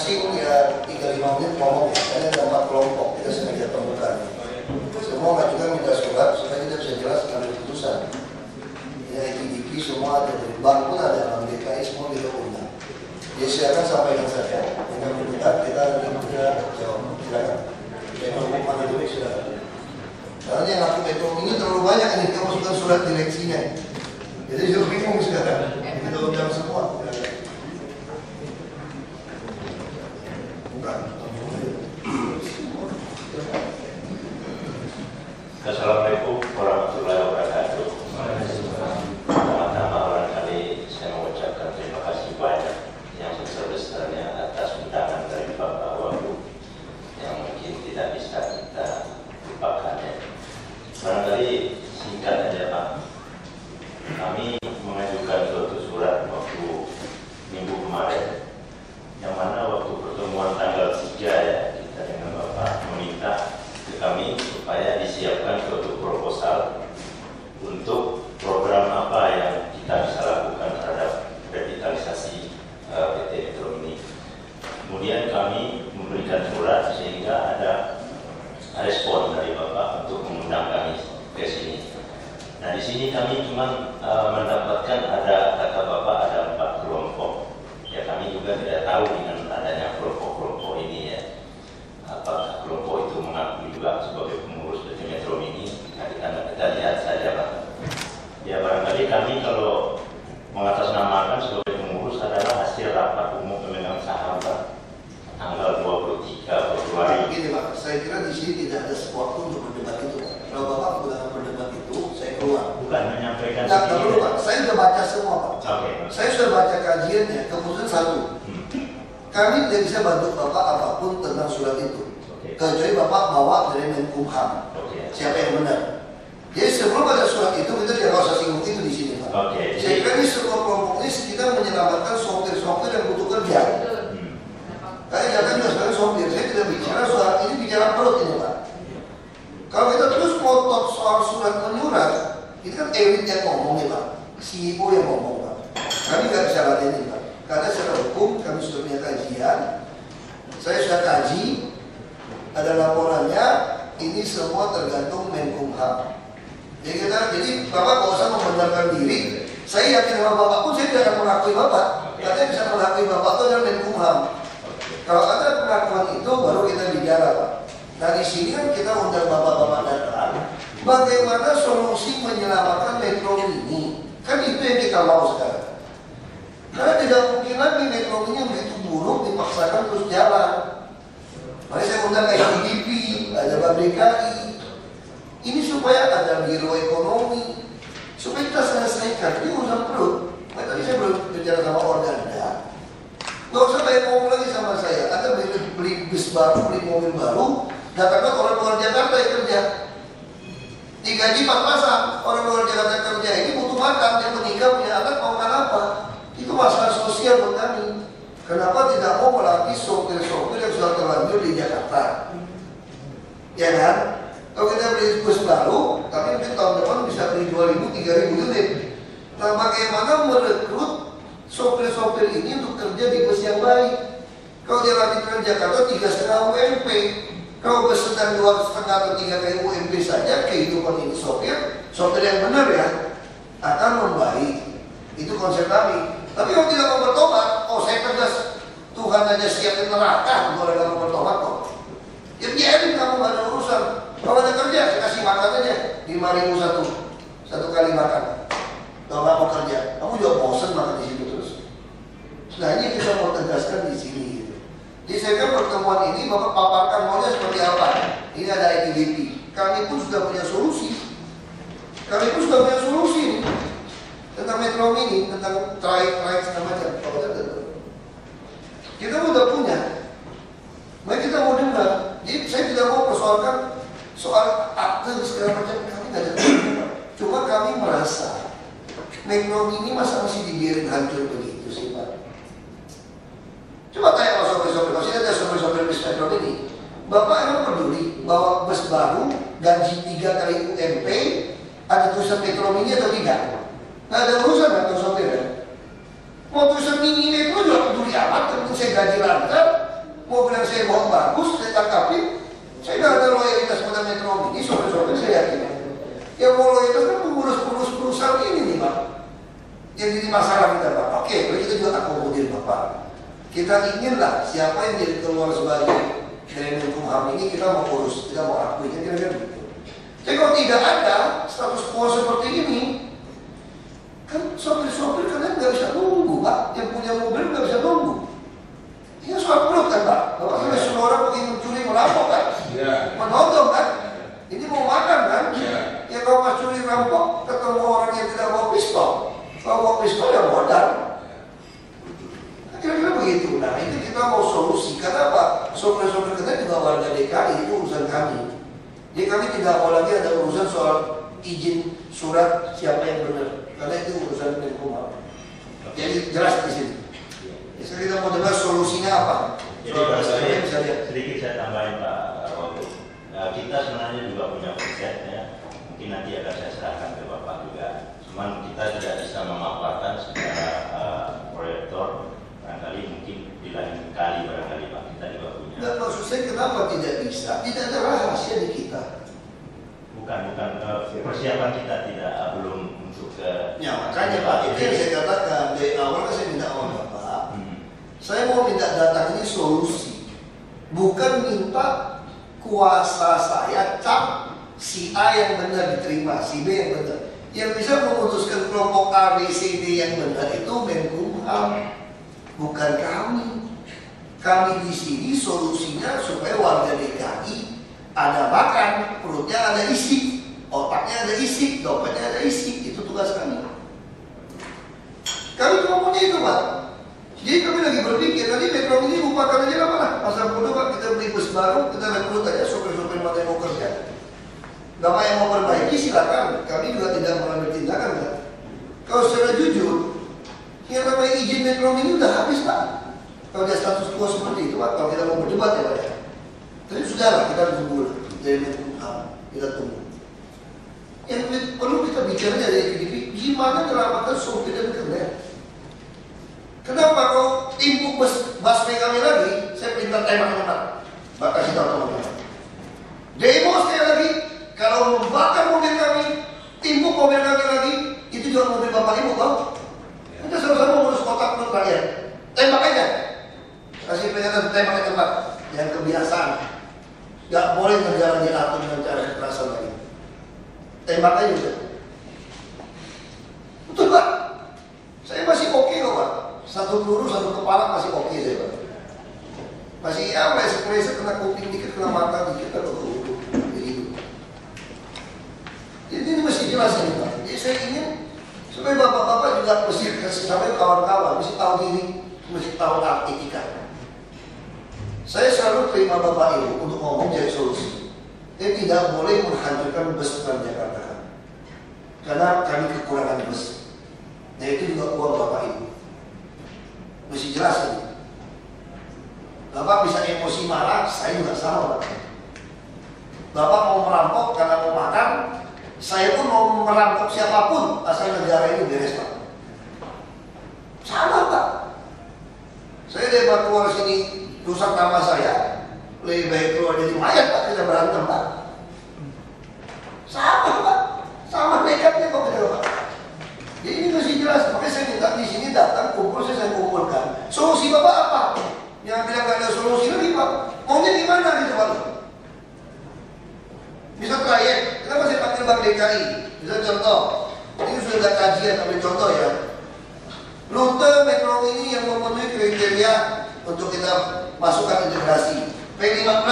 masing-masing ya 3-5 menit ngomong ya, karena ada 4 kelompok, kita sengaja temukan. Semua ngajukan minta surat supaya kita bisa jelas ambil keputusan. Ya ITDP semua ada dari bank pun ada, bank DKI semua kita undang. Jadi silakan sampaikan saja. Dengan mendekat kita bisa jawab. Silakan. Ekonomi mana dulu silakan. Karena yang aku ekonomi ini terlalu banyak ini, kita masukkan surat direksinya. Jadi saya bingung sekarang. Kita undang semua. Assalamualaikum warahmatullahi wabarakatuh. Pertama-tama barangkali saya mengucapkan terima kasih banyak yang sebesar-besarnya atas undangan dari Bapak Wagub yang mungkin tidak bisa kita lupakannya. Barangkali singkat saja Pak, kami mengajukan suatu surat waktu minggu kemarin, yang mana waktu pertemuan tanggal 3 ya, kita dengan Bapak meminta ke kami supaya disiapkan suatu proposal untuk program apa yang kita bisa lakukan terhadap revitalisasi PT Metro Mini. Kemudian kami memberikan surat sehingga ada respon dari Bapak untuk mengundang kami ke sini. Nah di sini kami cuma mendapatkan ada kata Bapak ada 4 kelompok. Ya kami juga tidak tahu dengan adanya kelompok-kelompok ini ya. Apakah kelompok itu mengakui juga sebagai pengurus PT Metro Mini? Kita lihat saja Pak. Ya barangkali kami kalau mengatasnamakan sebagai pengurus adalah hasil rapat umum pemegang saham Pak, tanggal 23 Februari. Begini Pak, saya kira di sini tidak ada waktu untuk berdebat itu. Kalau Bapak menggunakan berdebat itu, saya keluar. Bukan menyampaikan. Nah, dulu Pak, saya sudah baca semua Pak. Okay. Saya sudah baca kajiannya, keputusan 1. Kami tidak bisa bantu Bapak apapun tentang surat itu. Kecuali Bapak bawa dari Menkumham. Siapa yang benar? Jadi sebelum ada surat itu kita tidak usah singgung itu di sini Pak. Saya kira ini semua kelompok ini kita menyelamatkan sopir-sopir yang butuh kerja. Saya jangan juga sebagai sopir. Saya tidak bicara soal ini, bicara perut ini Pak. Kalau kita terus ngotot soal surat menyurat, itu kan elit yang ngomong ya Pak, CEO yang ngomong Pak. Kami nggak bisa ladenin Pak. Karena secara hukum kami sudah punya kajian, saya sudah kaji, ada laporannya, ini semua tergantung Menkumham. Jadi Bapak nggak usah membenarkan diri. Saya yakin sama Bapak pun saya tidak akan mengakui Bapak. Katanya bisa mengakui Bapak itu adalah Menkumham. Kalau ada pengakuan itu baru kita bicara Pak. Nah di sini kan kita undang Bapak-Bapak datang. Bagaimana solusi menyelamatkan Metro Mini? Kan itu yang kita mau sekarang. Karena tidak mungkin lagi Metro Mini yang begitu buruk dipaksakan terus jalan. Makanya saya undang kayak ITDP, ada Bank DKI. Ini supaya ada biro ekonomi, supaya kita selesaikan. Ini urusan perut. Nah, tadi saya belum bicara sama Organda. Nggak usah banyak ngomong lagi sama saya. Anda beli bis baru, beli mobil baru, datangkan orang luar Jakarta yang kerja. Digaji pas-pasan, orang luar Jakarta yang kerja ini butuh makan, yang menikah punya anak mau makan apa? Itu masalah sosial buat kami. Kenapa tidak mau melatih sopir-sopir yang sudah terlanjur di Jakarta? Ya kan? Kalau kita beli bus baru, tapi mungkin tahun depan bisa beli 2.000-3.000 unit. Nah bagaimana merekrut sopir-sopir ini untuk kerja di bus yang baik? Kalau dia latih ke Jakarta 3,5 UMP, kalau bus sedang 2,5 atau 3 kali UMP saja, kehidupan ini sopir yang benar ya, akan membaik. Itu konsep kami. Tapi kalau tidak mau bertobat, saya tegas, Tuhan aja siapin neraka kalau tidak mau bertobat kok. Ya biarin kamu gak ada urusan. Kalau ada kerja, saya kasih makan aja 5.000 satu kali makan. Kalau nggak mau kerja, kamu juga bosan makan di situ terus. Nah ini kita mau tegaskan di sini. Gitu. Jadi saya kira pertemuan ini Bapak paparkan maunya seperti apa. Ini ada ITDP. Kami pun sudah punya solusi. Tentang Metro Mini, tentang traik segala macam. Kita udah punya. Mari kita mau dengar. Jadi saya tidak mau persoalkan soal akte segala macam, kami nggak ada. Cuma kami merasa Metro Mini masa masih dibiarin hancur begitu sih Pak. Coba tanya sama sopir-sopir, masih ada sopir-sopir bis Metro Mini. Bapak emang peduli bawa bus baru, gaji 3 kali UMP, ada tulisan Metro Mini atau tidak? Nggak ada urusan atau sopir ya? Mau tulisan Mini Metro juga peduli amat, tentu saya gaji lancar. yang saya buat bagus, saya tangkapin. Saya tidak ada loyalitas pada Metro Mini, sopir-sopir saya yakin. Yang mau loyalitas kan pengurus-pengurus perusahaan ini nih Pak. Yang jadi masalah kita Pak. Oke, kita juga akomodir Bapak. Kita inginlah siapa yang jadi keluar sebagai dari Menkumham ini kita mau urus, kita mau akui, kira-kira begitu. Tapi kalau tidak ada status quo seperti ini, kan sopir-sopir kalian nggak bisa nunggu Pak. Yang punya mobil nggak bisa nunggu. Ini soal perut kan Pak. Bapak sampai suruh orang pergi mencuri merampok kan? Menodong kan? Ini mau makan kan? Ya kalau mas curi rampok ketemu orang yang tidak bawa pistol. Kalau bawa pistol ya modal. Kira-kira begitu. Nah ini kita mau solusi. Karena apa? Sopir-sopir kita juga warga DKI, itu urusan kami. Jadi kami tidak mau lagi ada urusan soal izin surat siapa yang benar. Karena itu urusan Menkumham. Jadi jelas di sini. Ya, kita mau dengar solusinya apa? Jadi kalau sedikit saya tambahin Pak Rogo. Kita sebenarnya juga punya konsep ya. Mungkin nanti akan saya serahkan ke Bapak juga. Cuman kita tidak bisa memaparkan secara proyektor. Barangkali mungkin di lain kali barangkali Pak kita juga punya. Nggak, maksud saya kenapa tidak bisa? Tidak ada rahasia di kita. Bukan persiapan kita tidak belum untuk ke. Ya makanya Pak itu yang saya katakan dari awal kan saya minta sama Bapak. Saya mau minta datang ini solusi, bukan minta kuasa saya cap si A yang benar diterima, si B yang benar. Yang bisa memutuskan kelompok A, B, C, D yang benar itu Menkumham, bukan kami. Kami di sini solusinya supaya warga DKI ada makan, perutnya ada isi, otaknya ada isi, dompetnya ada isi. Itu tugas kami. Kami ngomongnya itu Pak. Jadi kami lagi berpikir, nanti Metro Mini lupakan aja apa lah. Masa bodoh Pak, kita beli bus baru, kita rekrut aja sopir-sopir mana yang mau kerja. Bapak yang mau perbaiki silakan, kami juga tidak mengambil tindakan kan. Kalau secara jujur, yang namanya izin Metro Mini udah habis Pak. Kalau dia status quo seperti itu Pak, kalau kita mau berdebat ya Pak ya. Tapi sudahlah, kita tunggu dari Menkumham, kita tunggu. Yang perlu kita bicara dari PDP, gimana menyelamatkan sopir dan kernet. Kenapa kalau timpuk busway kami lagi, saya perintah tembak-tembak. Mbak kasih tahu teman-teman. Demo sekali lagi, kalau membakar mobil kami, timpuk mobil kami lagi, itu juga mobil Bapak Ibu Bang. Kita sama-sama mengurus kotak perut rakyat. Tembak aja. Kasih peringatan tembak ke tempat. Yang kebiasaan. Gak boleh berjalan diatur dengan cara kekerasan lagi. Tembak aja udah. Betul Pak. Saya masih oke kok Pak. Satu peluru, satu kepala masih oke saya Pak. Masih ya, lesek-lesek kena kuping dikit, kena mata dikit, kalau begitu. Jadi ini mesti jelas ini Pak. Jadi saya ingin supaya bapak-bapak juga mesti sampai kawan-kawan mesti tahu diri, mesti tahu etika. Saya selalu terima Bapak Ibu untuk ngomong jadi solusi. Dia tidak boleh menghancurkan bus Transjakarta. Karena kami kekurangan bus. Nah itu juga uang Bapak Ibu. Mesti jelas ini. Bapak bisa emosi marah, saya juga sama Bapak. Bapak mau merampok karena mau makan, saya pun mau merampok siapapun asal negara ini beres Pak. Sama Pak. Saya daripada keluar sini rusak nama saya, lebih baik keluar jadi mayat Pak, kita berantem Pak. Sama Pak, sama nekatnya kok kita Pak. Jadi ini mesti jelas, makanya saya minta di sini datang kumpul, saya kumpulkan. Solusi Bapak apa? Yang bilang gak ada solusi lagi Pak, maunya gimana gitu Pak? Bisa trayek, kenapa saya panggil Bank DKI? Bisa contoh, ini sudah ada kajian, ambil contoh ya. Rute Metro ini yang memenuhi kriteria untuk kita masukkan integrasi. P15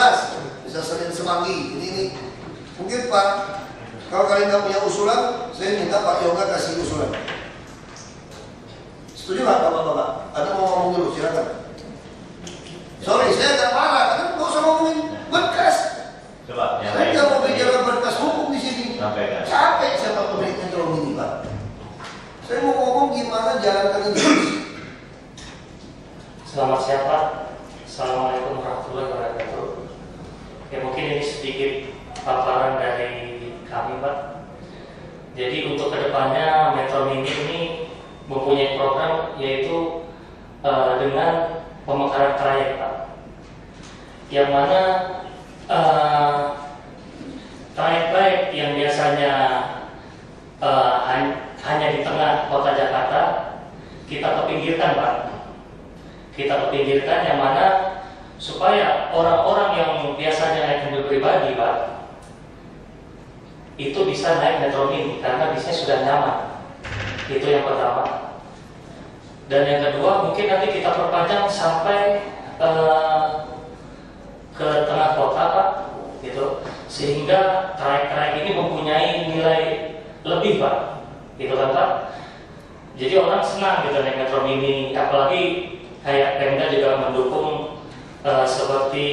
bisa Senin Semanggi. Ini mungkin Pak, kalau kalian nggak punya usulan, saya minta Pak Yoga kasih usulan. Setuju nggak Bapak-bapak? Ada mau ngomong dulu, silakan. Sorry, saya agak marah, kan nggak usah ngomongin berkas. Coba, Saya nggak mau bicara berkas hukum di sini. Sampaikan. Capek siapa pemilik Metro Mini Pak. Saya mau ngomong gimana jalankan ini. Selamat siang Pak. Assalamualaikum warahmatullahi wabarakatuh. Ya mungkin ini sedikit paparan dari kami Pak. Jadi untuk kedepannya Metro Mini ini mempunyai program yaitu dengan pemekaran trayek Pak. yang mana trayek-trayek yang biasanya hanya di tengah kota Jakarta kita kepinggirkan, Pak. Kita kepinggirkan yang mana supaya orang-orang yang biasanya naik mobil pribadi, Pak, itu bisa naik metro mini karena bisnya sudah nyaman. Itu yang pertama. Dan yang kedua, mungkin nanti kita perpanjang sampai ke tengah kota, Pak, gitu, sehingga trayek-trayek ini mempunyai nilai lebih, Pak, gitu kan, Pak. Jadi orang senang gitu naik metro mini, apalagi kayak Pemda juga mendukung seperti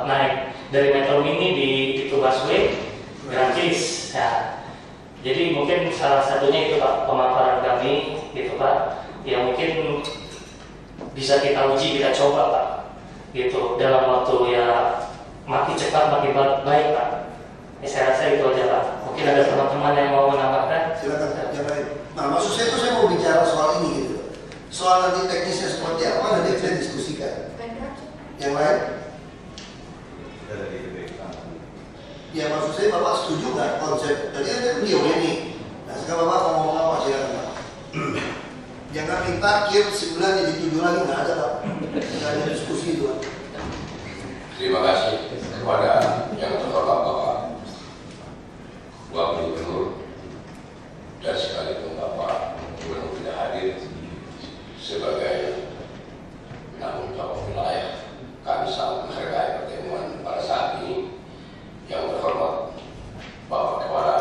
naik dari metro mini di busway gratis. Ya. Jadi mungkin salah satunya itu, Pak, pemaparan kami gitu, Pak, yang mungkin bisa kita uji, kita coba, Pak, gitu, dalam waktu ya makin cepat makin baik, Pak. Saya rasa itu aja, Pak. Mungkin ada teman-teman yang mau menambahkan. Silakan, jangan. Nah, maksud saya itu saya mau bicara soal ini gitu. Soal nanti teknisnya seperti apa nanti kita diskusikan. Yang lain? Ya, maksud saya Bapak setuju nggak konsep tadi ada beliau ini. Nah, sekarang Bapak mau ngomong apa, silakan, Pak. Jangan minta kir sebulan jadi 7 lagi, nggak ada, Pak. Nggak ada diskusi itu, Pak. Terima kasih kepada yang terhormat Bapak Wakil Gubernur dan sekalipun Bapak Gubernur tidak hadir sebagai penanggung jawab wilayah, kami sangat menghargai pertemuan pada saat ini. Yang terhormat Bapak Kepala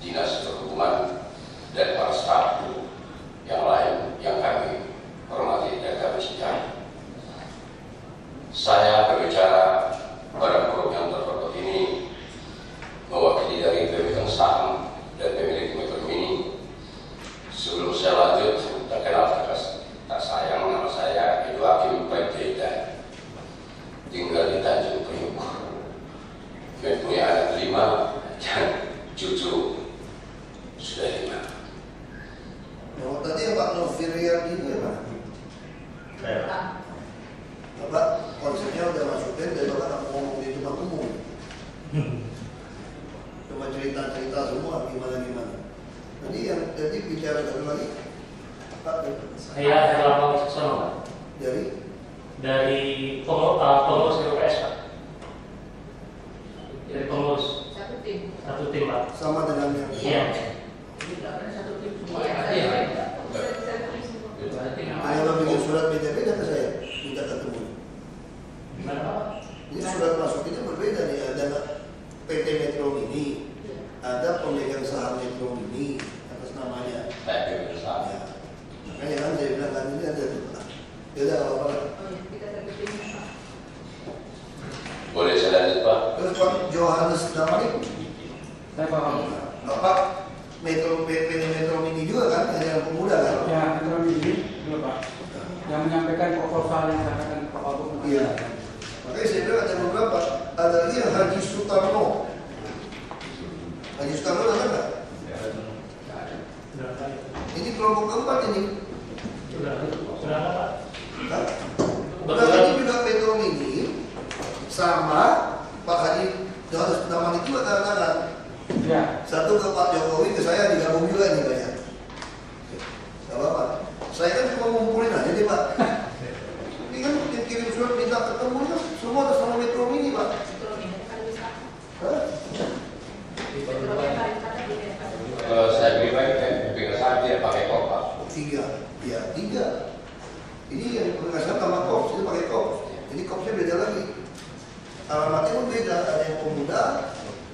Dinas Perhubungan dan para staf yang lain yang kami hormati dan kami cintai. Saya berbicara pada forum yang terhormat ini mewakili dari pemegang saham dan pemilik metro mini. Sebelum saya lanjut, tak kenal tak sayang, nama saya Edo Hakim Praitya, tinggal di Tanjung Priok. Mempunyai anak 5 dan cucu sudah 5. Oh, tadi yang Pak Novirian itu ya, Pak? Bapak konsepnya udah masukin dan Bapak nggak ngomong di tempat umum. Cuma cerita-cerita semua gimana. Jadi bicara satu lagi, Pak. Saya Herlambang Wicaksono, Pak. Dari pengurus BPS, Pak. Dari pengurus satu tim, Pak. sama dengan yang Iya. Kalau bikin surat beda-beda ke saya, minta ketemu. Gimana, Pak? Ini surat masuknya berbeda nih, ada PT Metro Mini, ada pemegang saham Metro Mini atas namanya. Saya pemegang saham. Ya. Makanya kan saya bilang kan ini ada tuh. Ya udah kalau apa? Boleh saya lanjut, Pak? Terus Pak Johannes Damanik, Saya paham. Bapak PT Metro Mini juga kan, yang pemuda kan? Ya, Metro Mini juga, Pak. Yang menyampaikan proposal yang disampaikan Pak Wagub. Iya. Makanya saya bilang ada beberapa. Ada lagi yang Haji Sutarno. Haji Sutarno ada nggak? Ini kelompok keempat ini. Sudah, Pak. Nah, ini juga Metro Mini sama Pak Haji Johannes Damanik juga tangan-tangan. Ya. Satu ke Pak Jokowi, ke saya digabung juga nih banyak. Gak apa-apa. Saya kan cuma ngumpulin aja nih, Pak. Ini kan kirim surat minta ketemu kan semua atas nama Metro Mini, Pak. Hah? Saya pribadi pemegang saham tidak pakai kop, Pak. 3. Ya, 3. Ini yang penghasilan tambah kops, itu pakai kops. Ini kopsnya beda lagi. Alamatnya pun beda, ada yang pemuda.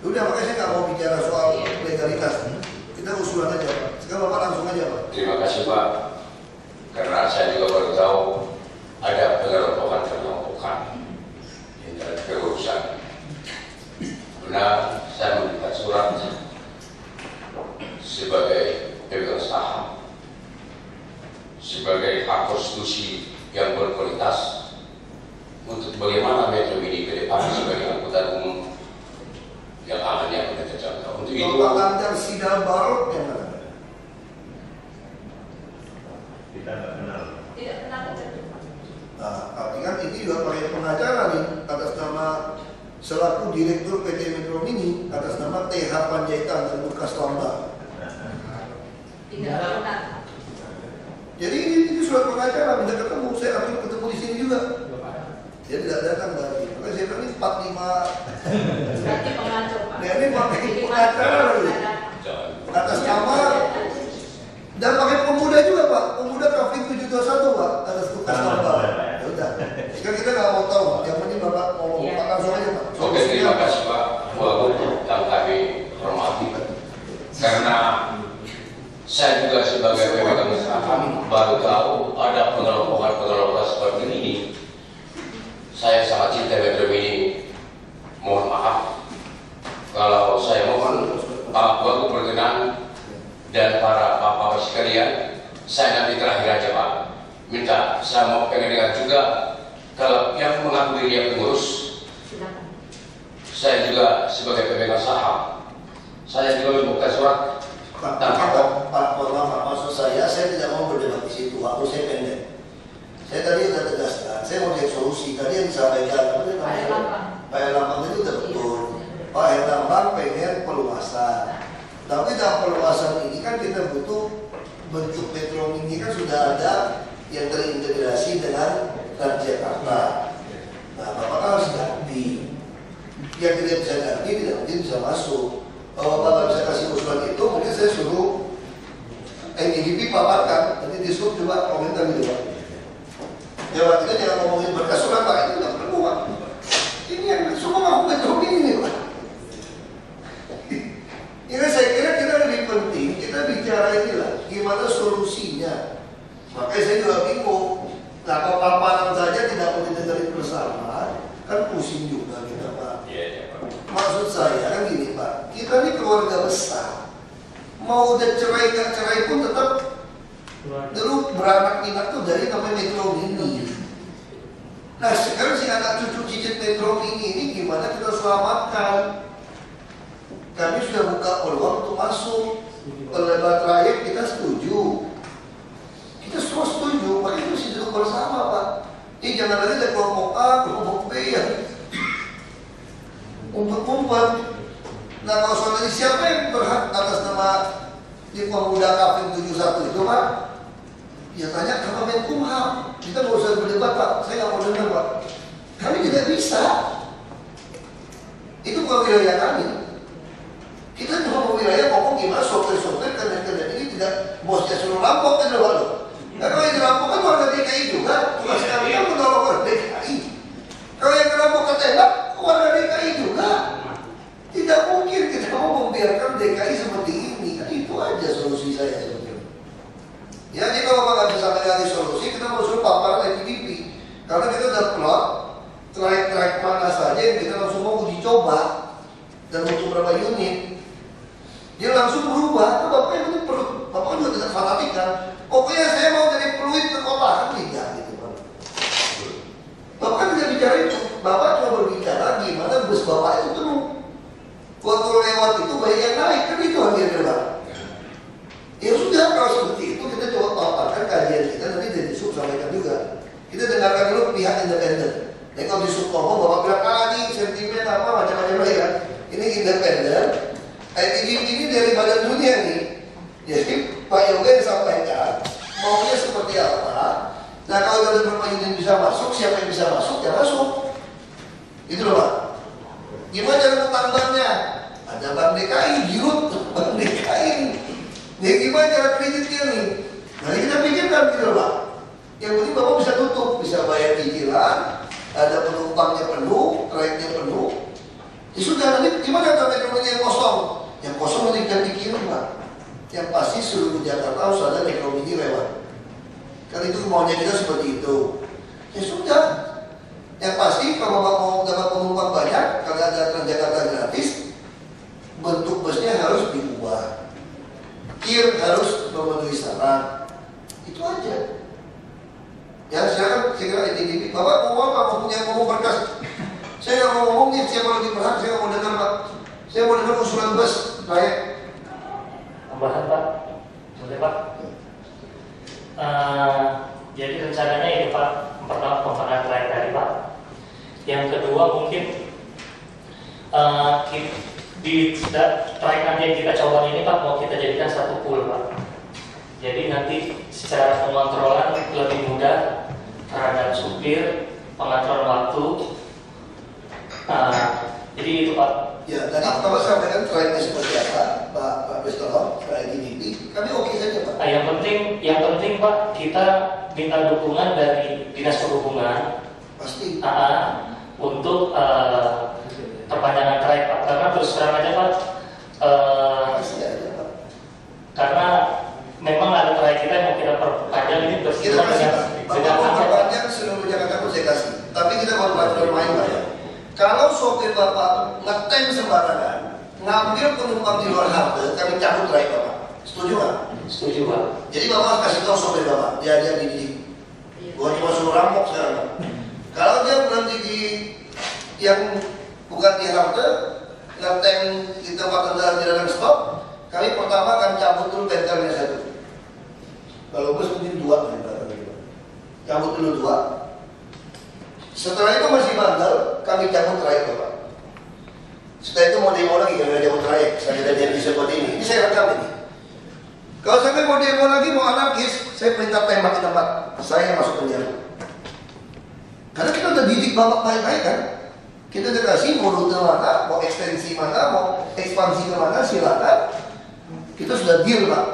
Udah, makanya saya nggak mau bicara soal legalitas. Kita usulan aja, Pak. Sekarang Bapak langsung aja, Pak. Terima kasih, Pak. Karena saya juga baru tahu ada pengelompokan antara keurusan. Benar, saya memberikan surat sebagai pemegang saham, sebagai hak konstitusi yang berkualitas untuk bagaimana Metro Mini ke depan sebagai angkutan umum yang aman yang kita terjangkau. Untuk itu, Bapak Ganjar Sidal Barok yang mana? Kita nggak kenal. Tidak kenal. Nah, tapi kan ini juga pakai pengacara nih atas nama selaku Direktur PT Metro Mini atas nama TH Panjaitan dan Lukas Lambang. Tidak benar. Jadi ini surat pengacara, minta ketemu, saya akan ketemu di sini juga. Dia tidak datang lagi. Makanya saya bilang ini 45. Berarti pengatur Pak. Nah, ini pakai pengacara lagi. Atas nama dan pakai pemuda juga Pak, pemuda Kaving 721 Pak, atas Lukas Lambang. Ya udah. Sekarang kita nggak mau tahu, yang penting Bapak mau Pak langsung aja Pak. Oke, terima kasih Pak Wagub yang kami hormati. Karena saya juga sebagai pemegang saham baru tahu ada pengelompokan seperti ini. Saya sangat cinta Metro Mini. Mohon maaf kalau saya mohon Pak Wagub berkenan dan para bapak sekalian, saya nanti terakhir aja Pak minta saya mau pengen juga kalau yang mengaku diri yang pengurus. Silakan. Saya juga sebagai pemegang saham, saya juga membuka surat tanpa Pak, maksud saya tidak mau berdebat di situ. Waktu saya pendek. Saya tadi sudah tegaskan, saya mau cek solusi. Tadi yang disampaikan, Pak Erlambang itu sudah betul. Pak Erlambang pengen peluasan. Tapi dalam perluasan ini kan kita butuh bentuk Metro Mini kan sudah ada yang terintegrasi dengan Transjakarta. Nah, Bapak kan harus ganti. Yang tidak bisa ganti tidak mungkin bisa masuk. Kalau Bapak bisa kasih usulan itu, mungkin saya suruh NDDP paparkan. Nanti disuruh coba komentar gitu Pak. Jawab kita jangan ngomongin berkas surat Pak, itu tidak perlu Pak. Ini yang semua mau Metro Mini nih Pak. Ini saya kira kita lebih penting kita bicara inilah gimana solusinya. Makanya saya juga bingung. Nah kalau paparan saja tidak mau didengarin bersama, kan pusing juga kita Pak. Maksud saya kan gini Pak, kita ini keluarga besar. Mau udah cerai gak cerai pun tetap dulu beranak pinak tuh dari namanya Metro Mini. Nah sekarang si anak cucu cicit Metro Mini ini gimana kita selamatkan? Kami sudah buka peluang untuk masuk. Pelebar trayek kita setuju. Kita semua setuju, makanya itu mesti duduk bersama Pak. Ini jangan lagi ada kelompok A, kelompok B ya umpet-umpet. Nah kalau soal ini siapa yang berhak atas nama di pemuda Kaving 71 itu Pak? Ya tanya ke Menkumham. Kita nggak usah berdebat Pak, saya nggak mau dengar Pak. Kami tidak bisa. Itu bukan wilayah kami. Kita cuma mau wilayah ngomong gimana sopir-sopir kerja-kerja ini tidak bosnya suruh rampok kan Pak. Nah kalau yang dirampok kan warga DKI juga. Tugas kami kan menolong warga DKI. Kalau yang dirampok ke tembak, warga DKI juga. Tidak mungkin kita mau membiarkan DKI seperti ini. Kan itu aja solusi saya sebenarnya. Ya jadi kalau Bapak nggak bisa mencari solusi, kita mau suruh paparan NDDP. Karena kita udah plot track mana saja yang kita langsung mau uji coba dan untuk berapa unit. Dia langsung berubah. Nah, Bapak yang penting perlu. Bapak juga tidak fanatik kan. Pokoknya saya mau jadi peluit ke kota kan tidak gitu Pak. Bapak kan tidak bicara itu. Bapak cuma berbicara gimana bus Bapak itu penuh. Waktu lewat itu banyak yang naik kan itu akhirnya Pak. Ya sudah kalau seperti itu kita coba paparkan kajian kita nanti dari sub sampaikan juga. Kita dengarkan dulu pihak independen. Dan kalau di sub ngomong Bapak bilang ini sentimen apa macam-macam lagi kan. Ini independen. Ini dari badan dunia nih. Jadi Pak Yoga yang sampaikan maunya seperti apa. Nah kalau dari berapa unit bisa masuk, siapa yang bisa masuk, ya masuk. Itu loh Pak. Gimana cara tambangnya? Ada Bank DKI, Girut, Bank DKI. Ya gimana cara kreditnya nih? Nah kita pikirkan gitu loh Pak. Yang penting Bapak bisa tutup, bisa bayar cicilan, ada penumpangnya penuh, trayeknya penuh. Ya sudah nanti gimana kalau Metro yang kosong? Yang kosong nanti kita pikirin Pak. Yang pasti seluruh Jakarta harus ada Metro Mini lewat. Kan itu maunya kita seperti itu. Ya sudah. Yang pasti kalau Bapak mau dapat penumpang banyak, kalau ada Transjakarta gratis, bentuk busnya harus diubah. Kir harus memenuhi syarat. Itu aja. Ya silakan segera NDDP. Bapak mau apa? Mau punya ngomong berkas? Saya nggak mau ngomong nih siapa lagi berhak. Saya nggak mau dengar Pak. Saya mau dengar usulan bus. Baik. Tambahan Pak, boleh Pak? Jadi rencananya itu Pak, pertama pembangunan trayek tadi Pak. Yang kedua mungkin di trayek nanti yang kita coba ini Pak, mau kita jadikan satu pool Pak. Jadi nanti secara pengontrolan lebih mudah terhadap supir, pengatur waktu. Jadi itu Pak. Ya, tadi pertama sampaikan trayeknya seperti apa, Pak Bestolo, trayek GDP, kami oke saja Pak. Yang penting Pak, kita minta dukungan dari Dinas Perhubungan Pasti. untuk perpanjangan trayek Pak. Karena terus terang aja Pak, Pasti ada Pak. karena memang ada trayek kita yang mau kita perpanjang ini Kita bersifat kasih Pak. dengan Bapak mau macet. perpanjang seluruh Jakarta pun saya kasih. Tapi kita baru bermain Pak ya. Kalau sopir Bapak ngetem sembarangan, ngambil penumpang di luar halte, kami cabut trayek Bapak. Setuju nggak? Setuju Pak. Jadi Bapak kasih tahu sopir Bapak, dia dididik. Bukan cuma suruh rampok sekarang Pak. Kalau dia berhenti di yang bukan di halte, ngetem di tempat kendaraan jalan stop, kami pertama akan cabut dulu bengkelnya satu. Kalau bus mungkin 2 cabut dulu 2. Setelah itu masih bandel, kami cabut trayek Bapak. Setelah itu mau demo lagi, kalau cabut trayek, saya ada janji seperti ini. Ini saya rekam ini. Kalau sampai mau demo lagi, mau anarkis, saya perintah tembak di tempat saya yang masuk penjara. Karena kita udah didik Bapak baik-baik kan. Kita udah kasih mau rute mana, mau ekstensi mana, mau ekspansi kemana, silakan. Kita sudah deal Pak.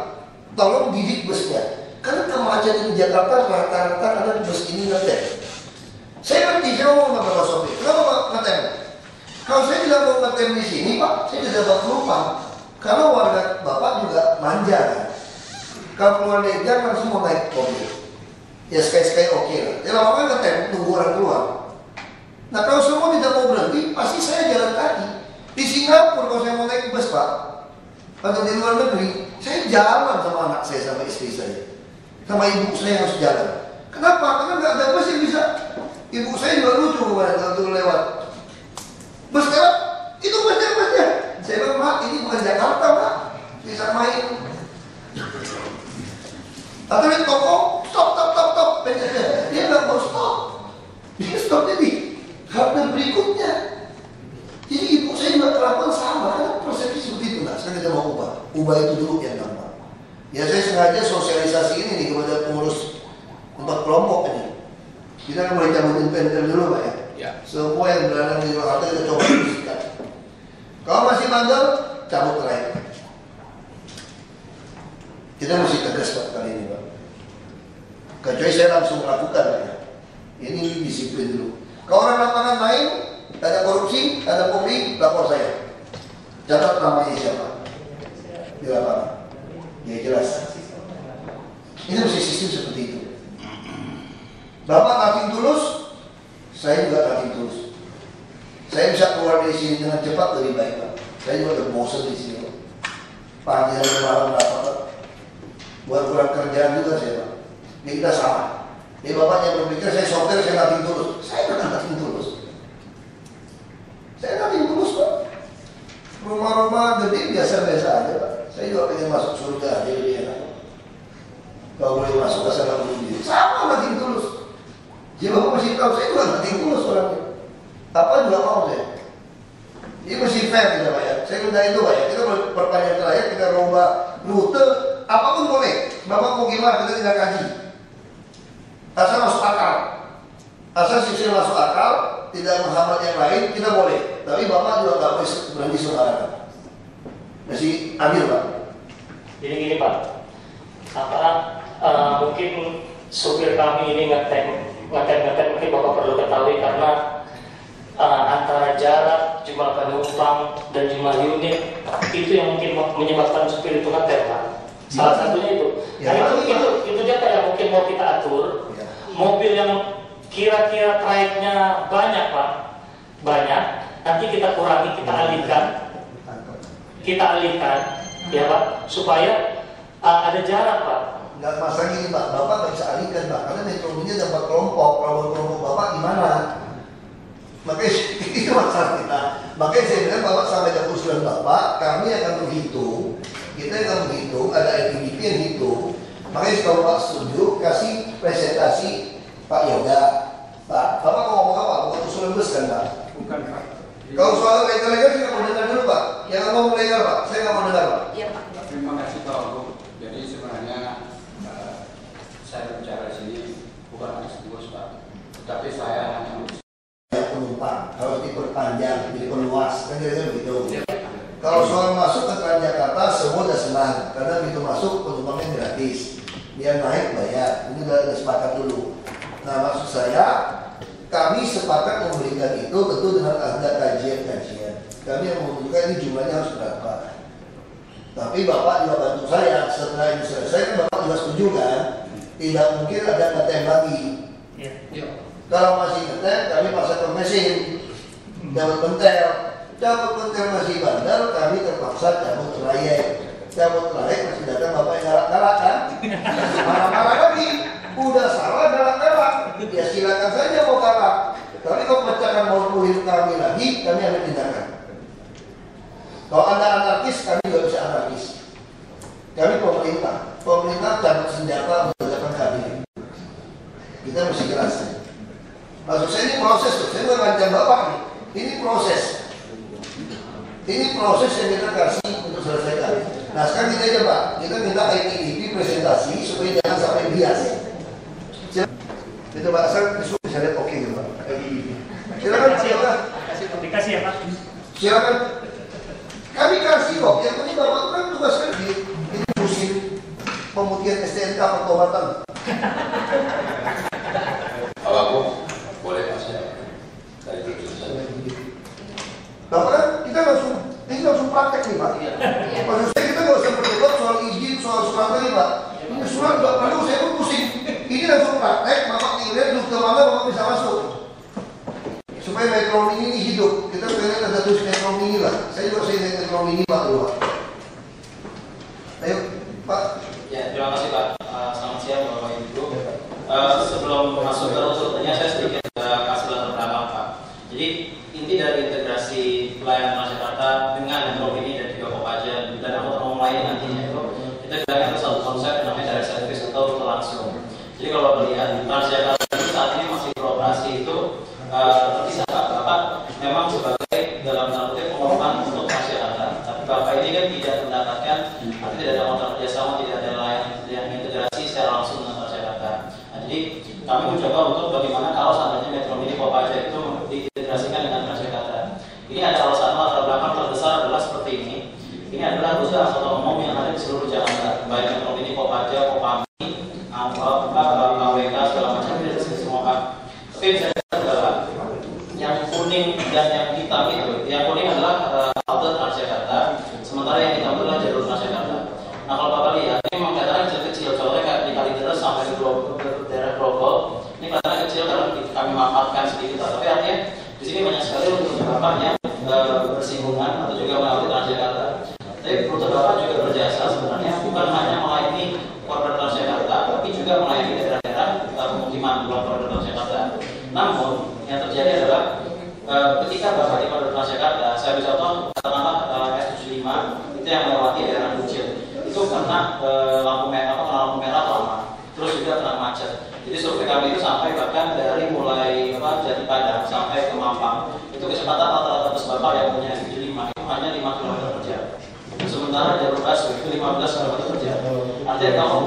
Tolong didik busnya. Karena kemacetan di Jakarta rata-rata karena bus ini ngetem. Saya ngerti, saya ngomong sama Bapak sopir, kenapa Pak ngetem? Kalau saya tidak mau ngetem di sini Pak, saya tidak bawa penumpang. Karena warga Bapak juga manja kan. Kalau keluar dari gang langsung mau naik mobil. Ya sekali-sekali oke lah. Ya lama-lama ngetem, tunggu orang keluar. Nah kalau semua tidak mau berhenti, pasti saya jalan kaki. Di Singapura kalau saya mau naik bus Pak, atau di luar negeri, saya jalan sama anak saya, sama istri saya. Sama ibu saya harus jalan. Kenapa? Karena nggak ada bus yang bisa. Ibu saya juga lucu kemarin waktu lewat. Bus sekarang, itu busnya. Saya bilang, Mak, ini bukan Jakarta, Mak. Bisa main. Atau di toko, stop. Dia nggak mau stop. Dia stopnya di halte berikutnya. Jadi ibu saya juga kelakuan sama. Karena persepsi seperti itu, nggak. Sekarang kita mau ubah. Ubah itu dulu yang gampang. Ya saya sengaja sosialisasi ini nih kepada pengurus tempat kelompok ini. Kita akan mulai cabutin pentel dulu Pak ya. Ya. Semua yang berada di luar halte kita coba diskusikan. Kalau masih bandel, cabut trayek. Kita mesti tegas Pak kali ini Pak. Kecuali saya langsung lakukan Pak ya. Ini disiplin dulu. Kalau orang lapangan main, ada korupsi, ada pungli, lapor saya. Catat namanya siapa di lapangan. Ya jelas. Ini mesti sistem seperti itu. Bapak nating tulus, saya juga nating tulus. Saya bisa keluar dari sini dengan cepat lebih baik Pak. Saya juga udah bosan di sini. Pagi hari malam dapat. Buat kurang kerjaan juga saya Pak. Ini kita sama. Ini Bapak yang berpikir saya sopir, saya nating tulus. Saya bukan nating tulus. Saya nating tulus Pak. Rumah-rumah gede biasa-biasa aja Pak. Saya juga pengen masuk surga, jadi enak. Kalau boleh masuk ke sana dulu. Sama nating tulus. Jadi Bapak mesti tahu, saya juga nating tulus orangnya. Apa juga mau saya. Ini mesti fair kita Pak ya. Saya minta itu Pak ya. Kita perpanjang trayek, kita rombak rute, apapun boleh. Bapak mau gimana, kita tidak kaji. Asal masuk akal. Asal sistem masuk akal, tidak menghambat yang lain, kita boleh. Tapi Bapak juga nggak boleh berhenti sembarangan. Masih adil Pak. Jadi gini Pak, mungkin supir kami ini ngetem mungkin Bapak perlu ketahui karena antara jarak, jumlah penumpang dan jumlah unit itu yang mungkin menyebabkan supir itu ngetem Pak. Salah satunya itu. Ya, nah itu dia Pak yang mungkin mau kita atur. Ya. Mobil yang kira-kira trayeknya banyak Pak, banyak. Nanti kita kurangi, kita alihkan, ya Pak, supaya ada jarak Pak. Nggak masalah gini Pak, Bapak nggak bisa alihkan Pak, karena metro mini ada 4 kelompok. Kalau kelompok Bapak gimana? Makanya itu masalah kita. Makanya saya bilang Bapak sampai ke usulan Bapak, kami akan menghitung, kita akan menghitung, ada IPDP yang hitung. Makanya kalau Bapak setuju, kasih presentasi Kalau soal legal-legal saya nggak mau dengar dulu Pak. Yang ngomong legal Pak, saya nggak mau dengar Pak. Iya Pak. Terima kasih Pak Wagub. Jadi sebenarnya saya bicara di sini bukan eksklusif Pak, tapi saya hanya Penumpang harus diperpanjang, diperluas, kan kira-kira begitu. Kalau soal masuk ke Transjakarta semua sudah senang karena begitu masuk penumpangnya gratis, dia naik bayar, ini udah sepakat dulu. Nah maksud saya kami sepakat memberikan itu tentu dengan ada kajian-kajian. Kami yang menentukan ini jumlahnya harus berapa. Tapi Bapak juga bantu saya setelah ini selesai kan Bapak juga setuju kan? Tidak mungkin ada ngetem lagi. Kalau masih ngetem kami pasang ke mesin, dapat pentel. Cabut pentel masih bandel, kami terpaksa cabut trayek. Cabut trayek masih datang Bapak yang galak-galak kan? Marah-marah lagi, udah salah galak-galak. Ya silakan saja mau galak. Tapi kalau pecahkan mau pulih kami lagi, kami ambil tindakan. Kalau Anda anarkis, kami juga bisa anarkis. Kami pemerintah cabut senjata menegakkan keadilan. Kita mesti jelas. Maksud saya ini proses, saya bukan ngancam Bapak nih. Ini proses. Ini proses yang kita kasih untuk selesaikan. Nah sekarang kita aja Pak, kita minta IPDP presentasi supaya jangan sampai bias. Itu Pak, saya bisa lihat oke ya Pak, IPDP. Silakan, silakan. Dikasih ya Pak. Silakan. Kami kasih kok, yang penting Bapak kan tugaskan di ini musim pemutihan STNK pertobatan. Kalau aku boleh Mas ya dari jurusan. Bapak kan kita langsung praktek nih Pak. Maksud saya kita nggak usah berdebat soal izin, soal surat lagi Pak. Ini surat nggak perlu, saya pun pusing. Ini langsung praktek, Bapak tinggal duduk ke mana Bapak bisa masuk. Supaya metro mini ini hidup. Kita pengen ada tulis metro mini lah. Saya juga naik metro mini Pak dulu. Ayo Pak. Ya, terima kasih Pak. Selamat siang Bapak Ibu. Sebelum masuk ke urutannya saya sedikit kasih latar belakang Pak. Jadi inti dari integrasi pelayanan Transjakarta dengan metro mini dan juga Kopaja dan angkutan umum lain nantinya itu kita gunakan satu konsep yang namanya direct service atau rute langsung. Jadi kalau melihat Transjakarta itu saat ini masih beroperasi itu terpisah Bapak memang sebagai dalam tanda kutip pengorban untuk Transjakarta. Tapi Bapak ini kan tidak mendapatkan, tapi tidak ada kontrak kerjasama, tidak ada layanan yang integrasi secara langsung dengan Transjakarta. Nah, jadi kami mencoba untuk bagaimana kalau seandainya metro mini Kopaja itu diintegrasikan dengan Transjakarta. Ini ada alasan latar belakang terbesar adalah seperti ini. Ini adalah rute angkutan umum yang ada di seluruh Jakarta, baik metro mini Kopaja, Kopami, KWK segala macam itu di semua Pak. Tapi bisa adalah yang kuning dan yang hitam itu, yang kuning adalah halte Transjakarta, sementara yang hitam adalah jalur Transjakarta. Nah kalau Bapak lihat, ini memang kelihatannya kecil-kecil, contohnya kayak di Kalideres sampai ke daerah Grogol, ini kelihatannya kecil karena kami manfaatkan sedikit, tapi artinya di sini banyak sekali untuk Bapak yang bersinggungan atau juga melewati Transjakarta. Tapi rute Bapak juga berjasa sebenarnya bukan hanya melayani koridor Transjakarta, tapi juga melayani daerah-daerah pemukiman luar koridor Transjakarta. Namun yang terjadi adalah ketika Bapak di koridor Transjakarta, saya bisa contoh katakanlah S75 itu yang melewati daerah Kucil, itu karena lampu merah lama, terus juga kena macet. Jadi survei kami itu sampai bahkan dari mulai Jati Padang sampai ke Mampang, itu kecepatan rata-rata bus Bapak yang punya S75 itu hanya 5 km per jam. Sementara jalur busway itu 15 km per jam. Artinya kalau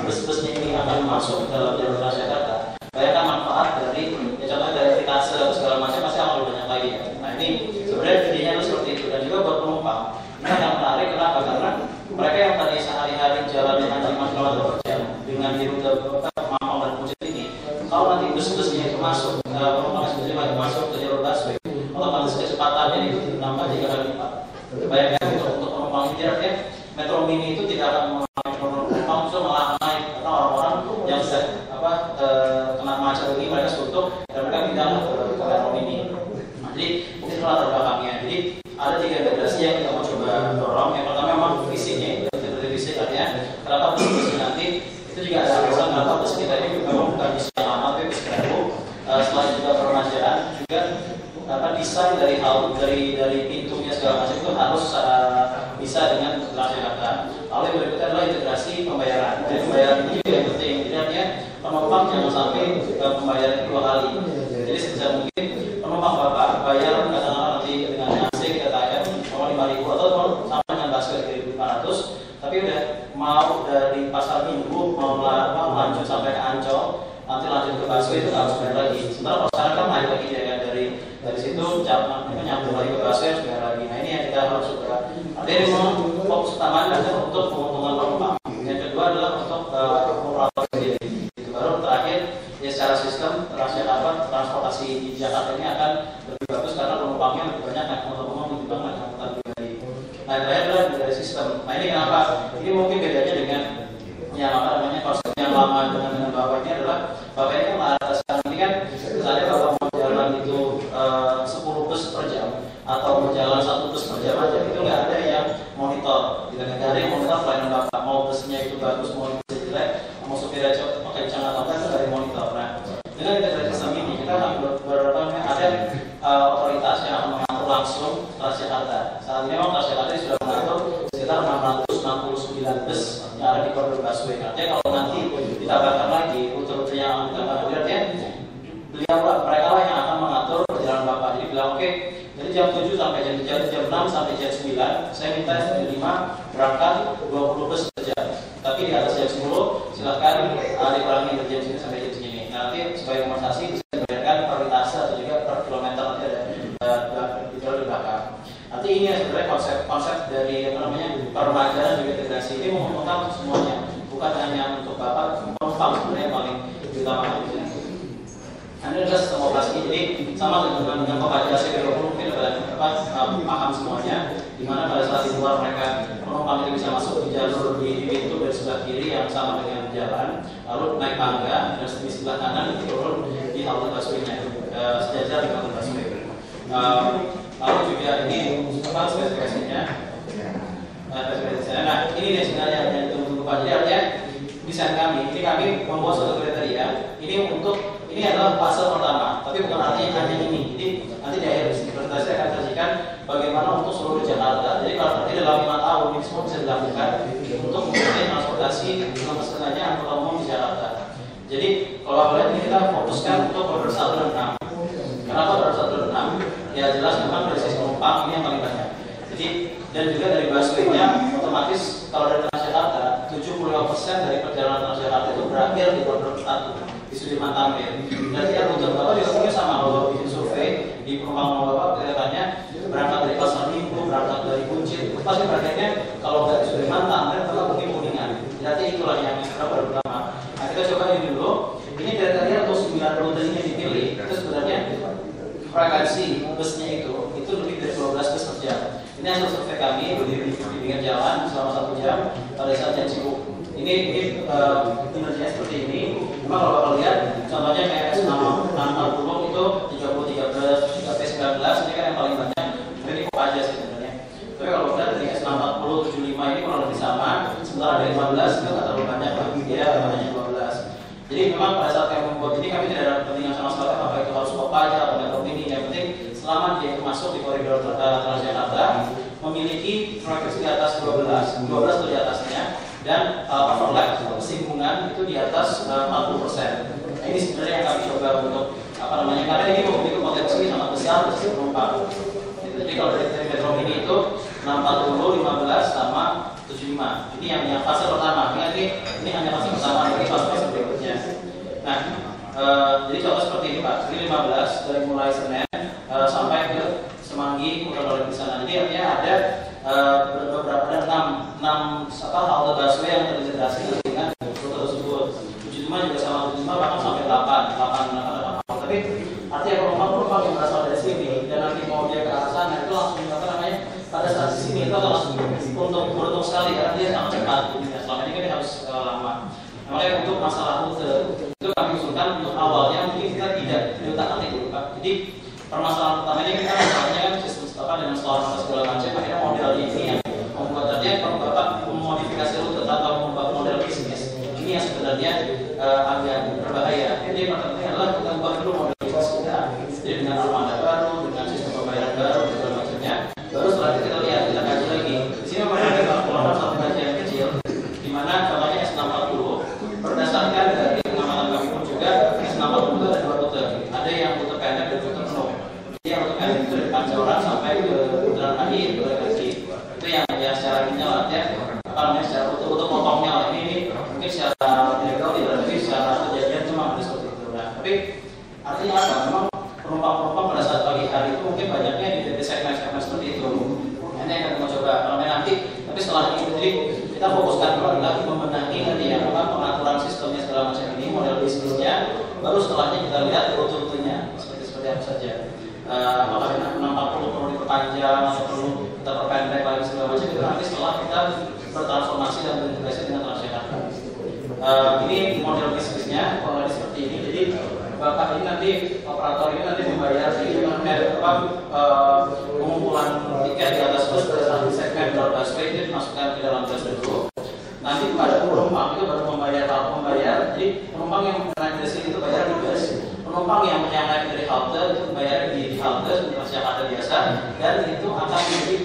bus-busnya ini akan masuk ke dalam jalur Transjakarta, bayangkan manfaat dari contohnya dari aplikasi atau segala macam masih akan lebih banyak lagi. Nah ini sebenarnya idenya itu seperti itu, dan juga buat penumpang ini yang menarik. Kenapa? Karena mereka yang tadi sehari-hari jalan dengan 5 km per jam dengan di rute Mampang dan Kucil ini, kalau nanti bus-busnya itu masuk, penumpang bus-busnya masuk ke jalur busway, otomatis kecepatannya itu ditambah 3 kali lipat. Bayangkan untuk penumpang ini artinya metro mini itu tidak akan mengalami penumpang, justru malah naik karena orang-orang yang sudah kena macet ini mereka suntuk dan mereka pindah ke metro mini. Nah, jadi mungkin itu latar belakangnya. Jadi ada 3 integrasi yang kita mau coba dorong. Yang pertama memang visinya, visi artinya kenapa bus nanti itu juga ada alasan kenapa bus kita ini memang bukan bus yang lama tapi bus baru. Selain juga permajaan juga desain dari pintunya segala macam itu harus bisa dengan Transjakarta. Lalu yang berikutnya adalah integrasi pembayaran. Jadi pembayaran ini juga yang penting. Jadi artinya penumpang jangan sampai pembayaran 2 kali. Jadi sebisa mungkin penumpang Bapak bayar katakanlah nanti dengan AC kita tanya cuma 5.000 atau sama dengan busway 3.500, tapi udah mau dari Pasar Minggu mau lanjut sampai ke Ancol, nanti lanjut ke busway itu nggak harus bayar lagi. Sementara kalau sekarang kan naik lagi ya kan, dari situ nyambung lagi ke busway harus bayar lagi. Nah ini yang kita harus juga. Ada yang memang fokus utamanya adalah untuk menguntungkan penumpang. Yang kedua adalah untuk operator sendiri. Itu baru terakhir ya secara sistem transportasi di Jakarta ini akan lebih bagus karena penumpangnya lebih banyak naik motor umum ketimbang naik angkutan pribadi. Nah terakhir adalah dari sistem. Nah ini kenapa? Ini mungkin bedanya dengan yang apa namanya konsep yang lama dengan Bapak ini adalah Bapak ini kan sekarang ini kan misalnya Bapak mau jalan itu 10 bus per jam atau mau jalan 1 bus per jam aja itu nggak ada yang monitor. Tidak ada yang monitor pelayanan Bapak, mau busnya itu bagus mau busnya jelek, mau supirnya pakai kencang atau enggak itu dari monitor. Nah dengan integrasi sistem ini kita akan ada otoritas yang akan mengatur langsung Transjakarta. Saat ini memang Transjakarta sudah mengatur sekitar 669 bus yang ada di koridor busway. Artinya kalau nanti ditambahkan lagi rute-rute yang ditambahkan, artinya mereka lah yang akan mengatur perjalanan Bapak. Jadi bilang oke, dari jam 7 sampai jam 6 sampai jam 9 saya minta jam 5 berangkat 20 bus per jam. Tapi di atas jam 10 silahkan dikurangi dari jam 9 sampai jam segini. Nah, nanti sebagai kompensasi bisa diberikan prioritas atau juga per kilometer nanti ada di belakang. Nanti ini sebenarnya konsep dari apa namanya permajaan dan juga integrasi ini menguntungkan semuanya, bukan hanya untuk Bapak, penumpang sebenarnya yang paling diutamakan di sini. Ini adalah sistem operasi, jadi sama dengan pembaca C20 mungkin paham semuanya, di mana pada saat di luar mereka penumpang itu bisa masuk di jalur di pintu dari sebelah kiri yang sama dengan jalan, lalu naik tangga dan di sebelah kanan itu turun di halte busway-nya, sejajar di halte busway. Lalu juga ini apa spesifikasinya? Nah ini nih sebenarnya yang ditunggu Pak. Jadi artinya desain kami, ini kami membuat suatu kriteria. Ini adalah fase pertama, tapi bukan artinya hanya ini. Jadi nanti di akhir presentasi akan sajikan bagaimana untuk seluruh Jakarta. Jadi kalau nanti dalam 5 tahun ini semua bisa dilakukan untuk mempunyai transportasi dengan sebenarnya angkutan umum di Jakarta. Jadi kalau kalian ini kita fokuskan untuk koridor 1 dan 6. Kenapa koridor 1 dan 6? Ya jelas memang dari sisi penumpang ini yang paling banyak. Jadi dan juga dari busway-nya otomatis kalau dari Transjakarta 75% dari perjalanan Transjakarta itu berakhir di koridor 1 di Sudirman Tamrin. Berarti ya rute Bapak juga punya sama, kalau bikin survei di perumahan Bapak kelihatannya berangkat dari Pasar Minggu, berangkat dari Buncit, pasti berakhirnya kalau nggak di Sudirman Tamrin Bapak mungkin Kuningan. Berarti itulah yang pertama. Nah kita coba ini dulu. Ini kriteria untuk 9 rute ini dipilih. Itu sebenarnya frekuensi busnya itu lebih dari 12 bus per jam. Ini hasil survei kami di pinggir jalan selama 1 jam pada saat jam sibuk. Ini kinerjanya seperti ini. Memang kalau Bapak lihat, contohnya kayak S640 itu 3013, 3P19 ini kan yang paling banyak. Ini kok aja sih sebenarnya. Tapi kalau lihat dari S640, 75 ini kurang lebih sama. Sementara dari 15 itu nggak terlalu banyak, dia hanya 12. Jadi memang pada saat kami membuat ini kami tidak ada kepentingan sama sekali apa itu harus Bapak aja atau nggak opini. Yang penting selama dia itu masuk di koridor Transjakarta memiliki frekuensi di atas 12 itu di atasnya. Dan overlap kesimpungan itu di atas 40%. Nah, ini sebenarnya yang kami coba untuk apa namanya, karena ini memiliki potensi sangat besar dari penumpang. Jadi kalau dari Metro Mini itu 640, 15 sama 75. Ini yang fase pertama. Ini hanya fase pertama, ini fase berikutnya. Nah, jadi contoh seperti ini Pak. Ini 15 dari mulai Senen sampai ke Semanggi, kemudian di sana. Jadi artinya ada beberapa ada 6 halte busway yang terintegrasi dengan rute tersebut. 75 juga sama 75 bahkan sampai 8. Tapi artinya penumpang yang berasal dari sini dan nanti mau dia ke arah sana itu langsung apa namanya pada saat di sini itu langsung beruntung sekali karena dia sangat cepat. Selama ini kan dia harus lama. Makanya untuk masalah rute itu kami usulkan untuk awalnya mungkin kita tidak diletakkan itu Pak. Jadi permasalahan utamanya kita masalahnya kan sistem dengan store segala macam. Akhirnya model ini yang membuat artinya Bapak memodifikasi rute atau membuat model bisnis ini yang sebenarnya agak berbahaya. Jadi yang penting adalah kita ubah dulu model bisnis kita. Jadi dengan armada baru, dengan sistem pembayaran baru dan segala macamnya. Baru setelah itu kita lihat, kita kaji lagi. Di sini memang ada beberapa satu kajian kecil, di mana contohnya S640 berdasarkan dari pengamatan kami pun juga S640 itu ada 2 rute. Ada yang rute pendek dan rute penuh. Jadi yang rute pendek itu dari Pancoran sampai Tapi artinya apa? Memang penumpang-penumpang pada saat pagi hari itu mungkin banyaknya di segmen-segmen seperti itu. Ini yang akan mau coba nanti. Tapi setelah ini jadi kita fokuskan dulu adalah membenahi tadi ya, pengaturan sistemnya segala macam ini, model bisnisnya. Baru setelahnya kita lihat rute-rutenya seperti apa saja. Apakah 640 perlu diperpanjang atau perlu kita perpendek lagi segala macam itu nanti setelah kita bertransformasi dan berintegrasi dengan Transjakarta. Ini model bisnisnya kalau seperti ini. Jadi Bapak ini nanti operator ini nanti membayar di pengumpulan tiket di atas bus berdasarkan segmen door busway itu dimasukkan ke dalam bus dulu. Nanti pada penumpang itu baru membayar. Jadi penumpang yang naik dari sini itu bayar di bus. Penumpang yang naik dari halte itu bayar di halte Transjakarta biasa dan itu akan menjadi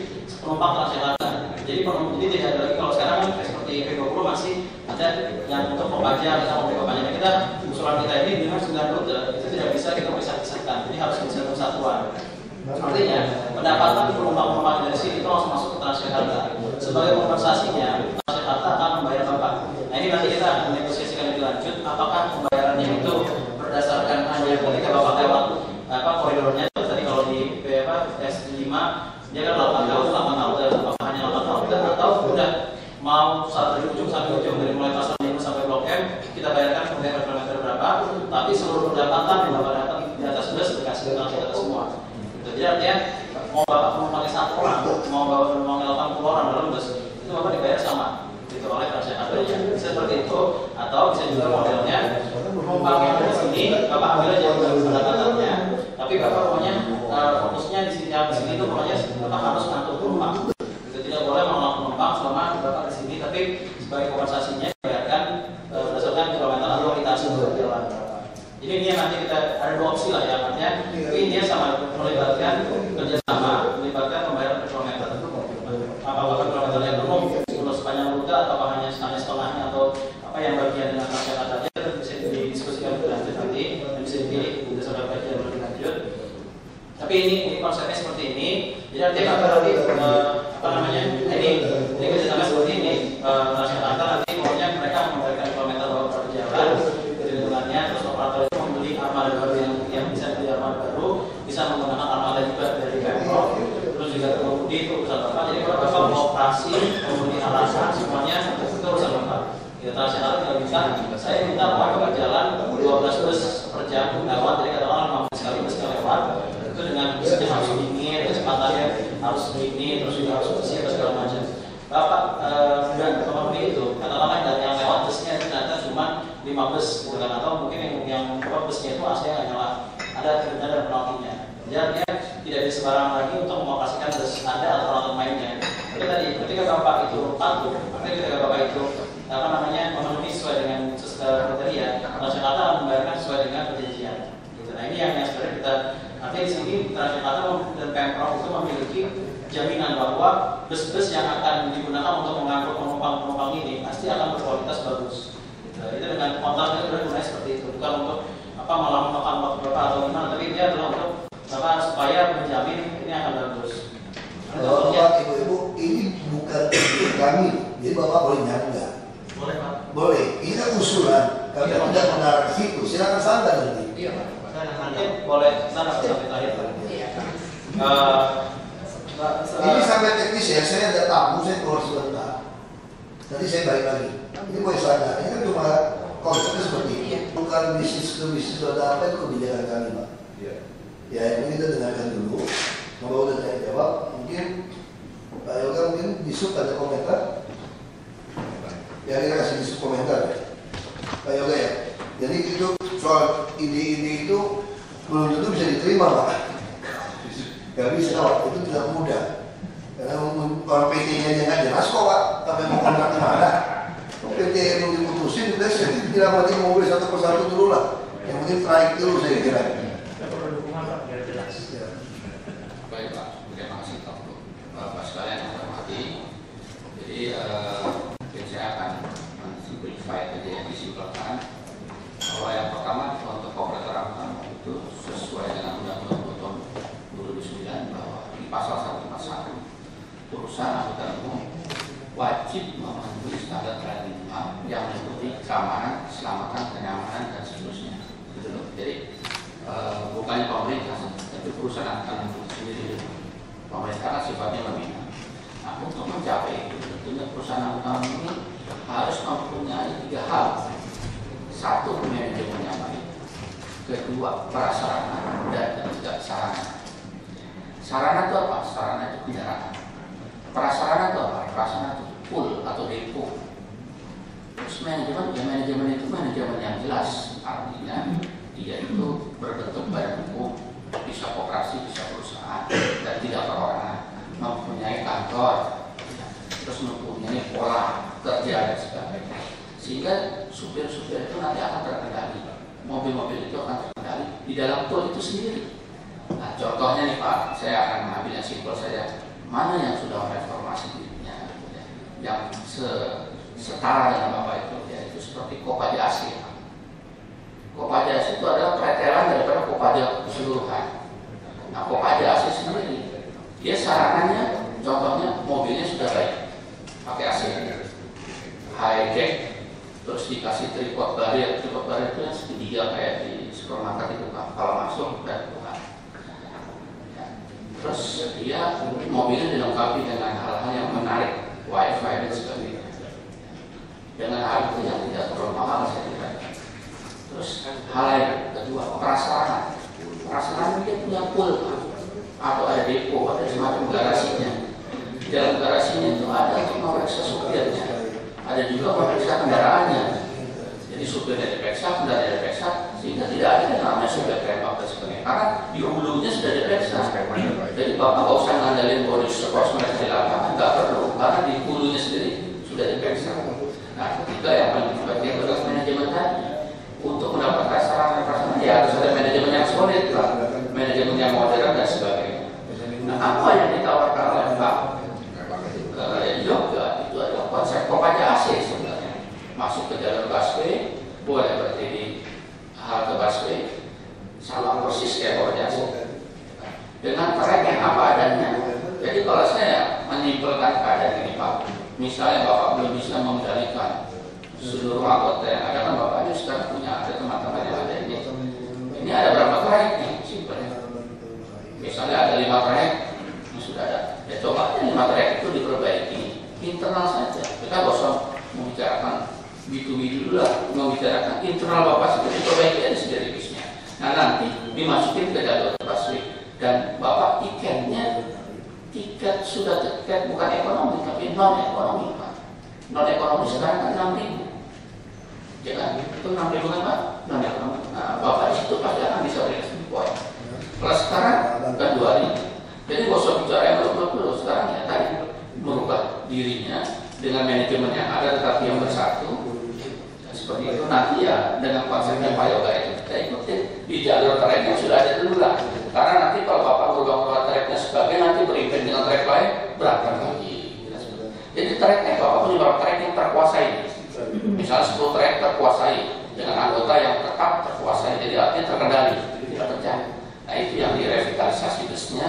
penumpang Transjakarta. Jadi penumpang ini tidak ada lagi kalau sekarang kan seperti P20 masih ada yang untuk pembajak kita mau pembajak kita usulan kita ini dengan 9 rute itu tidak bisa kita pisah-pisahkan. Jadi harus bisa kesatuan. Artinya pendapatan penumpang-penumpang dari sini itu langsung masuk ke Transjakarta. Sebagai kompensasinya Transjakarta akan membayar Bapak. Nah ini nanti kita akan negosiasikan lebih lanjut. Apakah pembayarannya itu berdasarkan hanya ketika Bapak lewat koridornya tadi kalau di S5 dia kan 8 halte, apakah hanya 8 halte atau udah mau dari ujung sampai ujung dari mulai Pasar Minggu sampai Blok M kita bayarkan per kilometer berapa, tapi seluruh pendapatan yang Bapak dapat di atas bus dikasih ke Transjakarta semua. Jadi artinya mau Bapak penumpangnya 1 orang, mau Bapak penumpangnya 80 orang dalam bus itu Bapak dibayar sama gitu oleh Transjakarta. Bisa seperti itu atau bisa juga modelnya penumpang yang ada di sini Bapak ambil aja pendapatannya, tapi Bapak pokoknya fokusnya di sini itu pokoknya Bapak harus ngangkut penumpang. Itu tidak boleh menolak penumpang selama Bapak di sini, tapi sebagai kompensasinya dibayarkan berdasarkan kilometer atau litasi jalan. Jadi ini yang nanti kita ada 2 opsi lah ya, artinya ini dia sama melibatkan kerjasama, melibatkan pembayaran per kilometer. Apakah kilometernya penuh sepanjang rute atau hanya setengahnya atau apa yang bagian dengan Transjakarta aja bisa didiskusikan lebih lanjut nanti dan bisa dipilih berdasarkan kajian lebih lanjut. Tapi ini konsepnya seperti ini. Jadi artinya nanti ini kerjasama seperti ini. Transjakarta nanti pokoknya mereka memberikan kilometer per jalan hitungannya, terus operator itu membeli armada baru yang bisa beli armada baru, bisa menggunakan armada juga dari Pemprov, terus juga pengemudi itu urusan Bapak. Jadi kalau Bapak mau operasi, pengemudi alasan semuanya itu urusan Bapak. Kita Transjakarta tidak bisa. Saya minta Bapak jalan 12 bus per jam lewat, jadi katakanlah 15 kali bus lewat. Itu dengan bisnya harus dingin, kecepatannya harus ini, terus juga harus bersih dan segala macam. Bapak dan pengemudi itu katakanlah yang lewat busnya itu ternyata cuma 5 bus gitu kan, atau mungkin yang busnya itu AC nggak nyala, ada kereta dan penaltinya. Jadi dia tidak bisa sembarang lagi untuk mengoperasikan bus Anda atau penonton mainnya. Jadi tadi ketika Bapak itu patuh, artinya ketika Bapak itu memenuhi sesuai dengan kriteria, Transjakarta akan membayarkan sesuai dengan perjanjian. Gitu. Nah ini yang sebenarnya kita artinya di sini Transjakarta dan Pemprov itu memiliki jaminan bahwa bus-bus yang akan digunakan untuk mengangkut penumpang-penumpang ini pasti akan berkualitas bagus. Gitu. Itu dengan kontraknya sebenarnya seperti itu, bukan untuk malah memakan waktu Bapak atau gimana, tapi dia adalah untuk Bapak supaya menjamin ini akan bagus. Bapak, Ibu-ibu, ini bukan kami, jadi Bapak boleh nyanggah. Boleh Pak. Boleh, ini kan usulan, kami tidak mengarah ke situ, silakan santai nanti. Iya Pak. Nanti boleh sana sampai terakhir. Iya. Ini sampai teknis ya, saya ada tamu, saya keluar sebentar. Nanti saya balik lagi. Ini boleh sadar, ini kan cuma konsepnya seperti ini. Bukan bisnis ke bisnis atau apa itu kebijakan kami, Pak. Ya, ini kita dengarkan dulu. Kalau udah saya jawab, mungkin Pak Yoga mungkin Yusuf ada komentar. Ya, kita kasih Yusuf komentar ya. Pak Yoga ya. Jadi itu soal ide-ide itu belum tentu bisa diterima, Pak. Gak bisa, Pak. Itu tidak mudah. Karena kalau PT-nya jangan jelas kok, Pak. Tapi mau kontrak di mana? PT yang diputusin, kita tidak penting mau beli satu persatu dulu lah. Yang penting traik dulu saya kira. Kita perlu dukungan Pak, biar jelas. Baik Pak, terima kasih Bapak sekalian yang hormati. Jadi mungkin saya akan simplify tadi yang disimpulkan bahwa yang pertama untuk operator angkutan itu sesuai dengan Undang-Undang tahun 2009 bahwa di pasal 141 perusahaan angkutan umum wajib memenuhi standar layanan minimal yang meliputi keamanan, keselamatan, kenyamanan dan seterusnya. Gitu loh. Jadi bukannya pemerintah, tapi perusahaan akan sendiri. Pemerintah kan sifatnya membina. Nah, untuk mencapai itu, tentunya perusahaan angkutan ini harus mempunyai 3 hal. 1, manajemen yang baik. 2, prasarana, dan 3, sarana. Sarana itu apa? Sarana itu kendaraan. Prasarana itu apa? Prasarana itu pool atau depo. Terus manajemen, ya manajemen itu manajemen yang jelas. Artinya dia itu berbentuk badan hukum, bisa koperasi, bisa perusahaan, dan tidak perorangan, mempunyai kantor, terus mempunyai pola kerja dan sebagainya. Sehingga supir-supir itu nanti akan terkendali, mobil-mobil itu akan terkendali di dalam pool itu sendiri. Nah, contohnya nih Pak, saya akan mengambil yang simpel saja. Mana yang sudah mereformasi dirinya, yang setara dengan Bapak itu, yaitu seperti Kopaja Asli. Kopaja Asli itu adalah pretelan daripada Kopaja keseluruhan. Nah, Kopaja Asli sendiri, dia sarananya, contohnya mobilnya sudah baik, pakai AC, high jack, terus dikasih tripod barrier itu yang segitiga kayak di supermarket itu Pak, kalau masuk dan bukan. Ya. Terus dia mobilnya dilengkapi dengan hal-hal yang menarik, wifi dan sebagainya. Dengan hal itu yang tidak terlalu mahal saya kira. Terus hal yang kedua, prasarana. Prasarana dia punya pool atau ada depo, ada semacam garasinya. Di dalam garasinya itu ada untuk memeriksa supirnya, ada juga memeriksa kendaraannya. Jadi supirnya diperiksa, kendaraannya diperiksa, sehingga tidak ada yang namanya supir tembak dan sebagainya. Karena di hulunya sudah diperiksa. Jadi Bapak nggak usah ngandalin body support mereka di lapangan, nggak perlu, karena di hulunya sendiri sudah diperiksa. Nah, ketiga yang paling penting adalah manajemen tadi. Untuk mendapatkan sarana-sarana ya harus ada manajemen yang solid, Pak. Manajemen yang modern dan sebagainya. Nah, apa yang ditawarkan oleh Pak Yoga itu adalah konsep Kopaja AC sebenarnya. Masuk ke jalur busway, boleh berhenti di halte busway, sama persis kayak Kopaja AC. Dengan trek yang apa adanya. Jadi kalau saya menyimpulkan keadaan ini Pak, misalnya Bapak belum bisa mengendalikan seluruh anggota yang ada, kan Bapaknya sekarang punya, ada teman-teman yang ada ini. Ini ada berapa trayek nih? Simpelnya. Misalnya ada 5 trayek, ini sudah ada. Ya coba aja 5 trayek itu diperbaiki internal saja. Kita nggak usah membicarakan B2B dulu lah, membicarakan internal Bapak saja, diperbaiki aja sendiri bisnya. Nah nanti dimasukin ke jalur busway dan Bapak tiketnya sudah tiket bukan ekonomi tapi non ekonomi Pak. Non ekonomi sekarang kan 6.000. Ya kan? Itu 6.000 kan Pak? Non ekonomi. Nah, Bapak di situ pasti akan bisa beri poin. Kalau sekarang kan 2.000. Jadi nggak usah bicara yang dulu. Sekarang ya tadi merubah dirinya dengan manajemen yang ada tetapi yang bersatu. Seperti itu nanti ya dengan konsepnya Pak Yoga itu kita ikutin di jalur treknya sudah ada dulu lah. Karena nanti kalau Bapak merubah treknya sebagai nanti berimpin dengan trek lain berantem lagi. Jadi treknya Bapak punya berapa trek yang terkuasai. Misalnya 10 trek terkuasai dengan anggota yang tetap terkuasai. Jadi artinya terkendali, tidak pecah. Nah itu yang direvitalisasi busnya,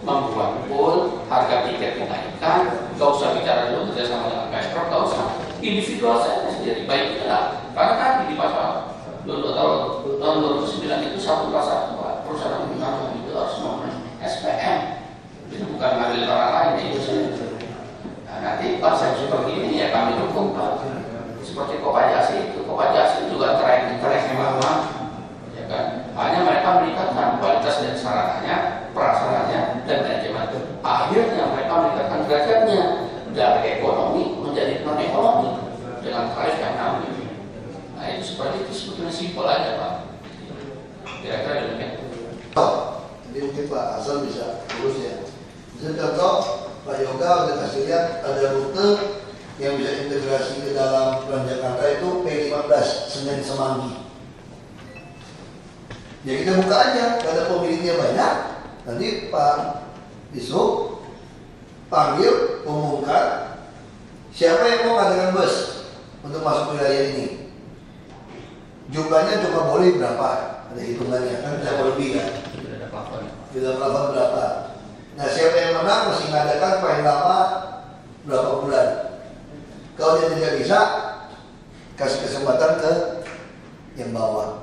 membuat pool, harga tiket dinaikkan, nggak usah bicara dulu kerjasama dengan Pemprov, nggak usah. Individual saja sendiri, baiknya lah. Karena tadi di pasal tahun 2009 itu satu perusahaan penggunaan itu harus memenuhi SPM. Itu bukan ngambil orang lain, itu saja. Nah, nanti konsep seperti ini ya kami dukung Pak. Seperti Kopaja Asli itu, Kopaja Asli juga trek yang lama, ya kan? Hanya mereka meningkatkan kualitas dan sarananya, prasarannya, dan manajemen. Akhirnya mereka meningkatkan derajatnya dari ekonomi menjadi non ekonomi dengan tarif yang namanya. Nah itu seperti itu sebetulnya simpel aja Pak. Kira-kira demikian. Jadi mungkin Pak Hasan bisa urus ya. Misalnya contoh Pak Yoga udah kasih lihat ada rute yang bisa integrasi ke dalam Transjakarta itu P15 Senen Semanggi. Ya kita buka aja, kalau pemiliknya banyak, nanti Pak Disub panggil, umumkan siapa yang mau ngadakan bus untuk masuk wilayah ini. Jumlahnya cuma boleh berapa? Ada hitungannya, kan bisa lebih kan? Tidak plafon berapa? Nah siapa yang menang mesti ngadakan paling lama berapa bulan. Kalau dia tidak bisa, kasih kesempatan ke yang bawah.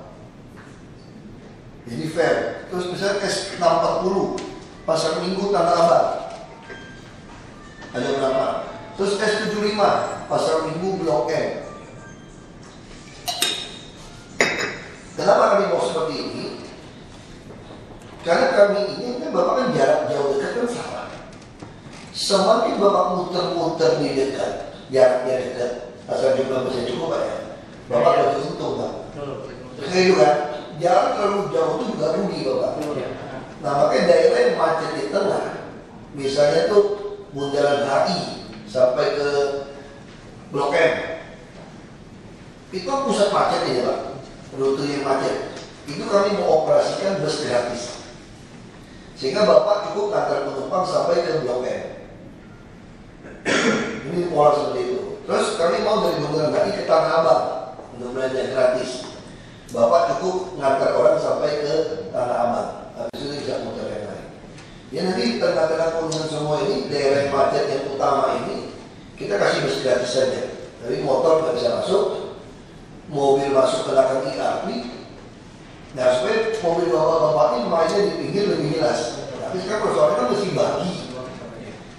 Jadi fair. Terus misalnya S640 Pasar Minggu Tanah Abang ada berapa? Terus S75 Pasar Minggu Blok M. Kenapa kami mau seperti ini? Karena kami ini kan Bapak kan jarak jauh dekat kan salah. Semakin Bapak muter-muter di dekat, jaraknya dekat, asal jumlah bisa cukup Pak ya. Bapak lebih untung Pak. Kayak juga jarak terlalu jauh itu juga rugi Bapak. Nah makanya daerah yang macet di tengah, misalnya tuh Bundaran HI sampai ke Blok M, itu pusat macet ya Pak, rute yang macet. Itu kami mau operasikan bus gratis. Sehingga Bapak cukup antar penumpang sampai ke Blok M. Ini pola seperti itu. Terus kami mau dari Bundaran HI ke Tanah Abang untuk belanja gratis. Bapak cukup ngantar orang sampai ke Tanah Abang. Habis itu bisa muter yang lain. Ya nanti tengah-tengah kunjungan semua ini, daerah yang macet yang utama ini, kita kasih bus gratis saja. Tapi motor nggak bisa masuk, mobil masuk ke belakang IRP. Nah supaya mobil bapak-bapak ini mainnya di pinggir lebih jelas. Tapi sekarang persoalannya kan mesti bagi.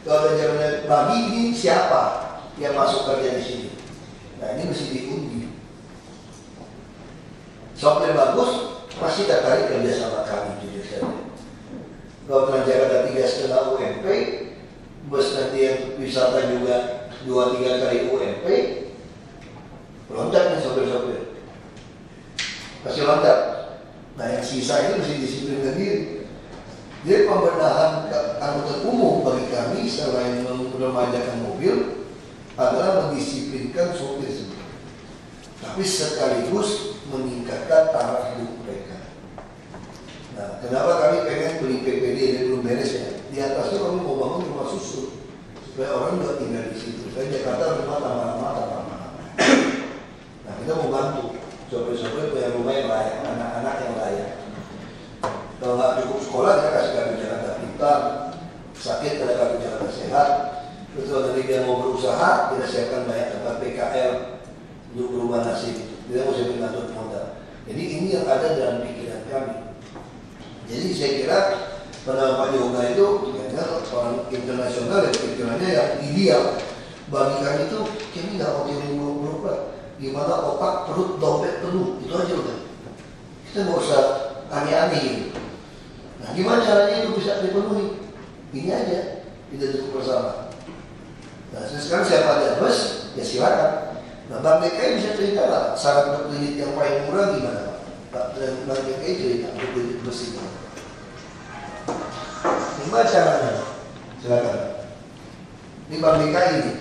Kalau ada jalan bagi ini siapa yang masuk kerja di sini? Nah ini mesti diundi. Sopir bagus pasti tertarik kerja sama kami jujur saja. Kalau Transjakarta 3,5 UMP, bus nanti yang wisata juga 2-3 kali UMP, loncat nih sopir-sopir. Pasti loncat. Nah yang sisa ini mesti disiplinkan diri. Jadi pembenahan angkutan umum bagi kami selain meremajakan mobil adalah mendisiplinkan sopir sendiri. Tapi sekaligus meningkatkan taraf hidup mereka. Nah, kenapa kami pengen beli PPD ini belum beres ya? Di atasnya kami mau bangun rumah susun supaya orang juga tinggal di situ. Supaya Jakarta rumah tambah-tambah. Nah, kita mau bantu sopir-sopir punya rumah yang layak, anak-anak yang layak. Kalau nggak cukup sekolah, kita kasih kartu Jakarta Pintar. Sakit, ada kartu Jakarta Sehat. Terus kalau nanti dia mau berusaha, kita siapkan banyak tempat PKL untuk berubah nasib. Kita mau siapin ngatur modal. Jadi ini yang ada dalam pikiran kami. Jadi saya kira pada Pak Yoga itu orang internasional dan pikirannya yang ideal. Bagi kami itu kami nggak mau yang buruk-buruk Pak. Gimana otak, perut, dompet penuh, itu aja udah. Kita nggak usah aneh-aneh gitu. Nah gimana caranya itu bisa dipenuhi? Ini aja, kita duduk bersama. Nah sekarang siapa ada bus, ya silakan. Nah Bang DKI bisa cerita lah, syarat berkredit yang paling murah gimana Pak? Bang DKI cerita berkredit bus itu. Gimana caranya? Silakan. Ini Bang DKI ini.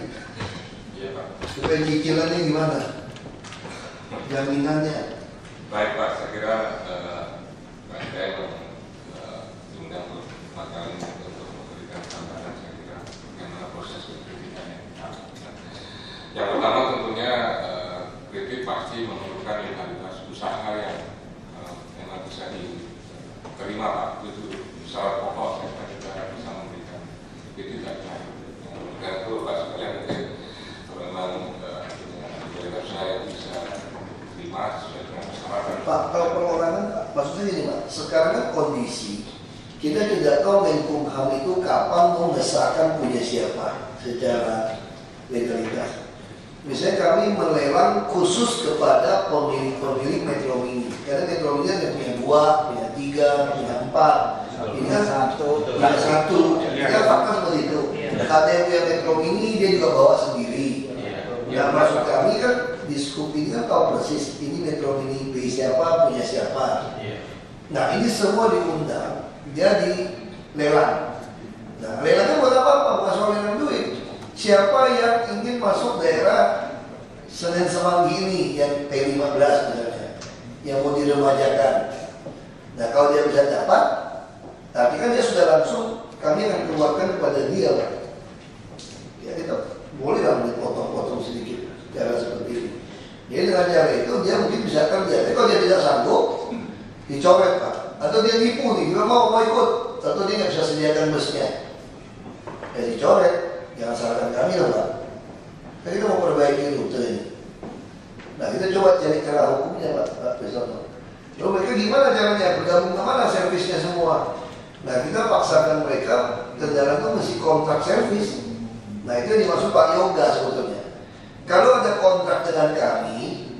Iya Pak. Supaya cicilannya gimana? Jaminannya. Baik Pak, saya kira Pak DKI diundang materi untuk memberikan gambaran saya kira bagaimana proses kreditnya. Yang pertama tentunya kredit pasti memerlukan legalitas usaha yang memang bisa diterima Pak. Itu syarat pokok yang negara bisa memberikan kredit dan dan itu Pak sekalian mungkin memang legalitas usaha yang bisa diterima sesuai dengan persyaratan. Pak, kalau perorangan Pak, maksudnya gini Pak, sekarang kan kondisi kita tidak tahu Menkumham itu kapan mengesahkan punya siapa secara legalitas. Misalnya kami melelang khusus kepada pemilik-pemilik Metro Mini. Karena Metro Mini ada punya 2, punya 3, punya 4. Ini kan punya 1. Ini kan fakta seperti itu. Ada yang punya Metro Mini, dia juga bawa sendiri. Nah maksud kami kan di skup ini kan tahu persis ini Metro Mini beli siapa, punya siapa. Nah ini semua diundang, dia dilelang. Nah lelangnya buat apa? Bukan soal lelang duit. Siapa yang ingin masuk daerah Senen Semanggi ini yang T15 misalnya, yang mau diremajakan. Nah kalau dia bisa dapat, tapi kan dia sudah langsung kami akan keluarkan kepada dia Pak. Ya kita boleh lah potong-potong sedikit cara seperti ini. Jadi dengan cara itu dia mungkin bisa kerja. Tapi kalau dia tidak sanggup, dicoret Pak. Atau dia nipu nih, dia mau ikut, atau dia nggak bisa sediakan busnya, ya dicoret. Jangan salahkan kami lah Pak. Kita mau perbaiki rute ini. Nah kita coba cari cara hukumnya Pak Besono. Lalu mereka gimana caranya? Bergabung kemana servisnya semua? Nah kita paksakan mereka kendaraan itu mesti kontrak servis. Nah itu yang dimaksud Pak Yoga sebetulnya. Kalau ada kontrak dengan kami,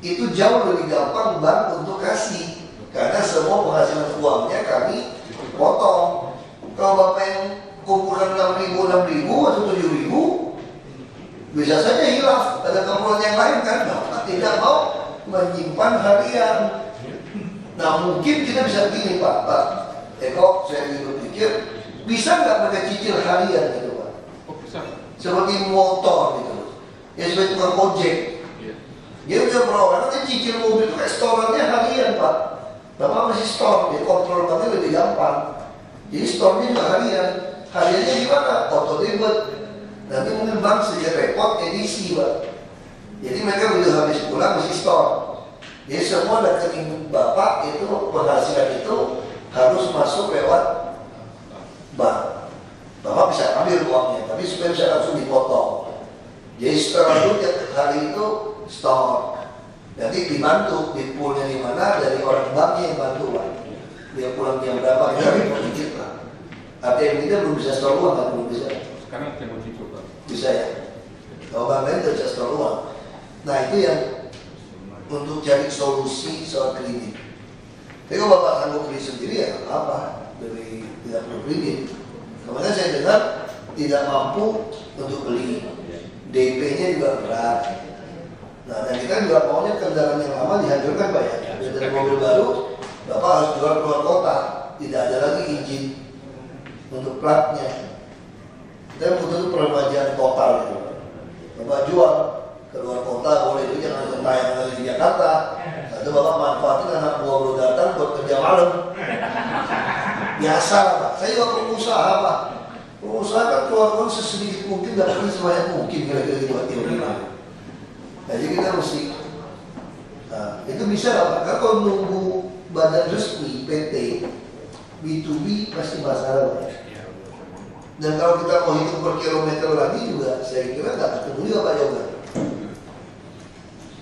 itu jauh lebih gampang bank untuk kasih. Karena semua penghasilan uangnya kami potong. Kalau Bapak yang kumpulkan 6.000 atau 7.000, bisa saja hilaf. Ada keperluan yang lain kan? Bapak tidak mau menyimpan harian. Nah mungkin kita bisa begini Pak Eko, saya berpikir bisa nggak mereka cicil harian gitu Pak? Oh bisa. Seperti motor gitu. Ya seperti tukang ojek. Dia udah perorangan, dia cicil mobil itu kayak storannya harian Pak. Bapak masih store, jadi kontrol banknya lebih gampang. Jadi store-nya juga harian. Hariannya gimana? Auto debit. Nanti mungkin bank sejak repot edisi Pak. Jadi mereka begitu habis pulang mesti store. Jadi semua rekening Bapak itu penghasilan itu harus masuk lewat bank. Bapak bisa ambil uangnya, tapi supaya bisa langsung dipotong. Jadi setelah itu tiap hari itu store. Nanti dibantu, di poolnya di mana dari orang banknya yang bantu Pak. Dia pulang jam berapa kita dikit lah. ATM kita belum bisa store uang kan, belum bisa. Sekarang kita mau coba. Bisa ya. Kalau bank lain tidak bisa store uang. Nah itu yang untuk cari solusi soal kredit. Tapi kalau Bapak sanggup kredit sendiri ya apa? Dari tidak perlu kredit. Kemarin saya dengar tidak mampu untuk beli, DP-nya juga berat. Nah, dan kita juga maunya kendaraan yang lama dihancurkan Pak ya. Dari mobil baru, Bapak harus jual keluar kota, tidak ada lagi izin untuk platnya. Kita butuh peremajaan total itu. Bapak jual keluar kota boleh itu jangan tayang lagi di Jakarta. Atau Bapak manfaatin anak buah baru datang buat kerja malam. Biasa Pak. Saya juga pengusaha Pak. Pengusaha kan keluar uang sesedikit mungkin, dapatnya sebanyak mungkin kira-kira di buat ini. Jadi kita mesti, nah, itu bisa lah Pak. Kan kalau nunggu badan resmi PT B2B pasti masalah Pak. Dan kalau kita mau hitung per kilometer lagi juga saya kira nggak ketemu juga Pak Yoga.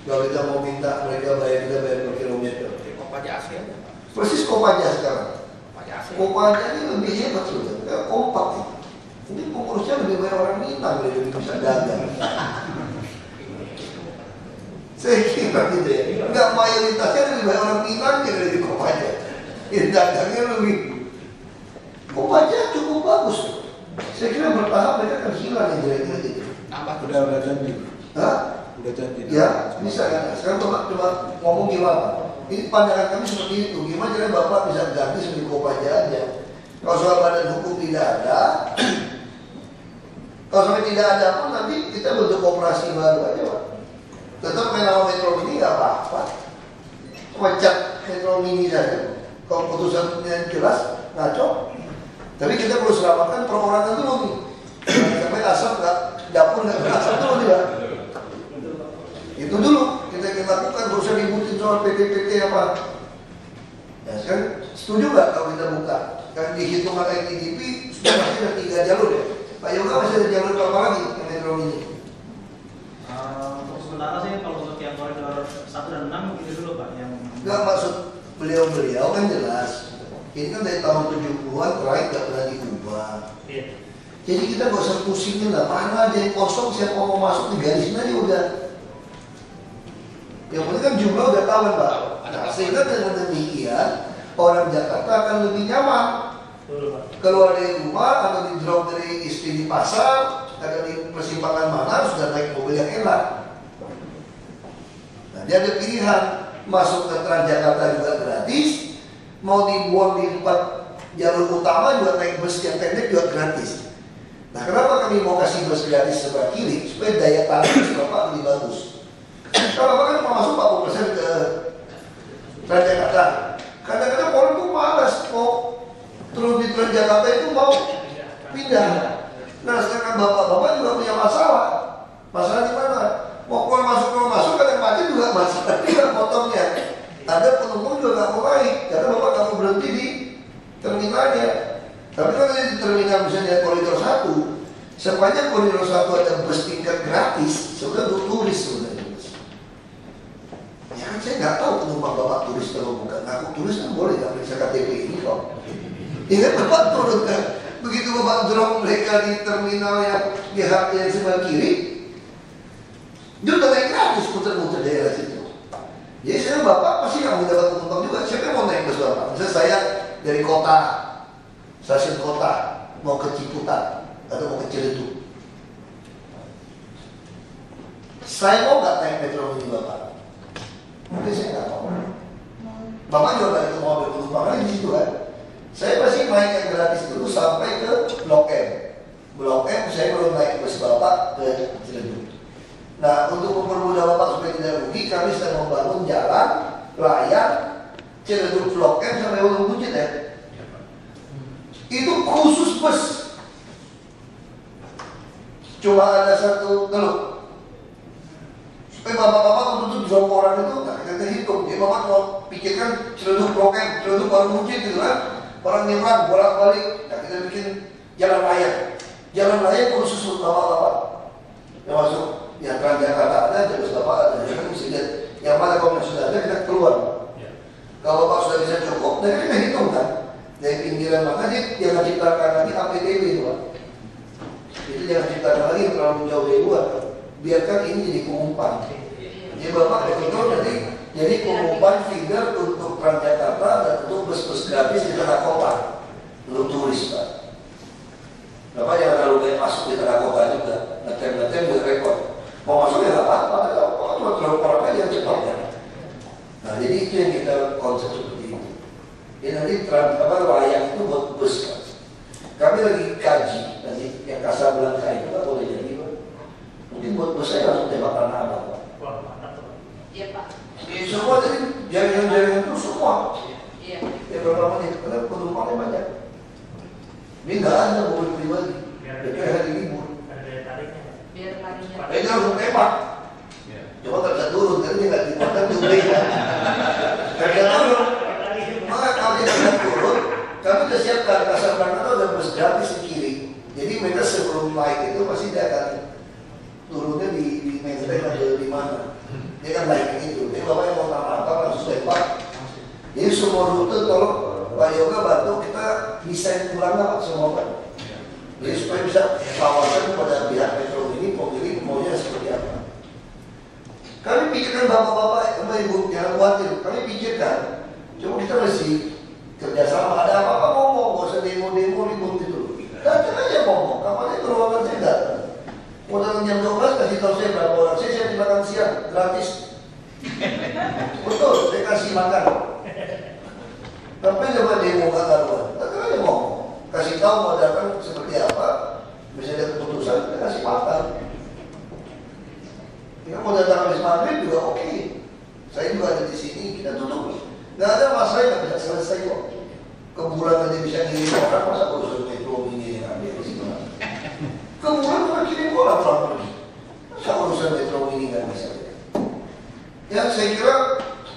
Kalau kita mau minta mereka bayar, kita bayar per kilometer. Kopaja Asia. Persis Kopaja sekarang. Kopaja Asia. Kopaja ini lebih hebat sudah, kayak kompak nih. Ini pengurusnya lebih banyak orang Minang, lebih bisa dagang. Saya kira gitu ya. Enggak, mayoritasnya lebih banyak orang Minang yang dari Kopaja. Yang dagangnya lebih. Kopaja cukup bagus. Saya kira bertahap mereka akan hilang yang jelek-jelek itu. Udah janji. Hah? Udah janji. Ya, bisa kan. Sekarang coba ngomong gimana. Ini pandangan kami seperti itu. Gimana caranya Bapak bisa ganti seperti Kopaja aja. Kalau soal badan hukum tidak ada, kalau sampai tidak ada pun nanti kita bentuk koperasi baru aja Pak. Tetap main nama Metro Mini nggak apa-apa. Wajah Metro Mini saja. Kalau putusannya jelas, ngaco. Tapi kita perlu selamatkan perorangan dulu nih. Sampai asap nggak, dapur nggak berasap dulu nih Pak. Itu dulu kita lakukan, gak usah ributin soal PT-PT apa. Ya kan, setuju nggak kalau kita buka? Kan dihitungan ITDP sudah pasti ada 3 jalur ya. Pak Yoga masih ada jalur apa lagi yang Metro Mini? Untuk sementara sih kalau untuk yang koridor 1 dan 6 itu dulu Pak yang. Enggak, maksud beliau-beliau kan jelas. Ini kan dari tahun 70-an terakhir nggak pernah diubah. Iya. Jadi kita nggak usah pusingin lah, mana aja yang kosong, siapa mau masuk digarisin aja udah. Yang penting kan jumlah udah tahu kan Pak. Nah, sehingga dengan demikian orang Jakarta akan lebih nyaman. Keluar dari rumah atau di drop dari istri di pasar, atau di persimpangan mana sudah naik mobil yang enak. Nah, dia ada pilihan masuk ke Transjakarta juga gratis, mau dibuang di tempat jalur utama juga naik bus yang pendek juga gratis. Nah, kenapa kami mau kasih bus gratis sebelah kiri? Supaya daya tarik Bapak lebih bagus. Kalau Bapak kan mau masuk 40% ke Transjakarta. Kadang-kadang orang tuh malas mau terus di Transjakarta itu mau pindah. Nah, sedangkan bapak-bapak juga punya masalah. Masalah di mana? Mau keluar masuk kadang macet juga masalah. Tidak potongnya. Ada penumpang juga nggak mau naik karena bapak nggak mau berhenti di terminalnya. Tapi kalau di terminal misalnya koridor 1, sepanjang koridor 1 ada bus tingkat gratis, sudah untuk turis sebenarnya. Ya kan Saya nggak tahu penumpang Bapak turis atau bukan. Ngaku turis kan boleh nggak periksa KTP ini kok. Ya Bapak turun kan. Begitu Bapak drop mereka di terminal yang sebelah kiri, dia udah naik gratis muter-muter daerah situ. Jadi saya Bapak pasti nggak mau dapat penumpang juga. Siapa yang mau naik bus Bapak? Misalnya saya dari kota, stasiun kota, mau ke Ciputat atau mau ke Ciledug. Saya mau nggak naik metro mini Bapak? Mungkin saya nggak mau. Bapak juga nggak itu mobil penumpang lagi di situ kan? Saya pasti naik yang gratis dulu sampai ke Blok M. Blok M saya baru naik bus Bapak ke Ciledug. Nah, untuk mempermudah Bapak supaya tidak rugi, kami sedang membangun jalan layang Ciledug Blok M sampai Waduk Buncit ya. Itu khusus bus. Cuma ada satu teluk. Supaya bapak-bapak untuk dua orang itu nggak kita hitung. Jadi bapak mau pikirkan Ciledug Blok M, Ciledug Waduk Buncit gitu kan. Orang nyebrang bolak-balik, nah kita bikin jalan layang. Jalan layang khusus untuk bapak-bapak. Yang masuk yang Transjakarta ada, terus bapak ada. Jadi kita mesti lihat yang mana kalau yang sudah ada kita keluar. Kalau bapak sudah bisa cukup, dan kita hitung kan. Dari pinggiran maka dia jangan ciptakan lagi APTB itu Pak. Itu jangan ciptakan lagi yang terlalu jauh dari luar. Biarkan ini jadi pengumpan. Jadi bapak betul jadi pengumpan feeder untuk Transjakarta dan untuk bus-bus gratis di tengah kota untuk turis Pak. Bapak jangan terlalu banyak masuk di tengah kota juga. Ngetem juga repot. Mau masuk ya nggak apa-apa. Cuma terlalu orang aja cepat ya. Nah jadi itu yang kita konsep seperti itu. Ya nanti layang itu buat bus Pak. Kami lagi kaji nanti yang Casablanca itu Pak boleh jadi Pak. Mungkin buat bus saya langsung tembak tanah Abang Pak. Iya Pak. Ya semua tadi jaringan itu semua. Iya. Ya berapa menit? Karena penumpangnya banyak. Ini nggak ada mobil pribadi. Jadi hari libur. Biar larinya. Dia langsung tembak. Coba nggak bisa turun, karena dia nggak dibuatkan turbin kan. Nggak bisa turun. Maka kalau dia nggak turun, kami sudah siapkan Casablanca itu ada bus gratis di kiri. Jadi mereka sebelum naik itu pasti dia akan turunnya di Menteng atau di mana. Dia kan naik itu. Jadi bapak yang mau apa langsung tembak. Jadi semua rute tolong Pak Yoga bantu kita desain ulang Pak semua Pak. Jadi supaya bisa tawarkan kepada pihak metro ini pemilih maunya seperti apa. Kami pikirkan bapak-bapak, ibu jangan khawatir. Kami pikirkan, cuma kita masih kerjasama. Ada apa-apa ngomong, nggak usah demo-demo ribut itu. Datang aja ngomong, kapan itu ruangan saya datang. Mau datang jam 12 kasih tahu saya berapa orang. Saya siap makan siang gratis. Betul, saya kasih makan. Tapi coba demo nggak karuan. Datang aja ngomong, kasih tahu mau datang seperti apa. Bisa ada keputusan, kita kasih makan. Ya mau datang habis maghrib juga oke. Saya juga ada di sini, kita tutup. Nggak ada masalah yang bisa selesai kok. Keburan aja bisa ngirim orang, masa urusan metro ini yang ada di situ. Keburan cuma kirim orang pergi. Masa urusan metro ini nggak bisa. Ya saya kira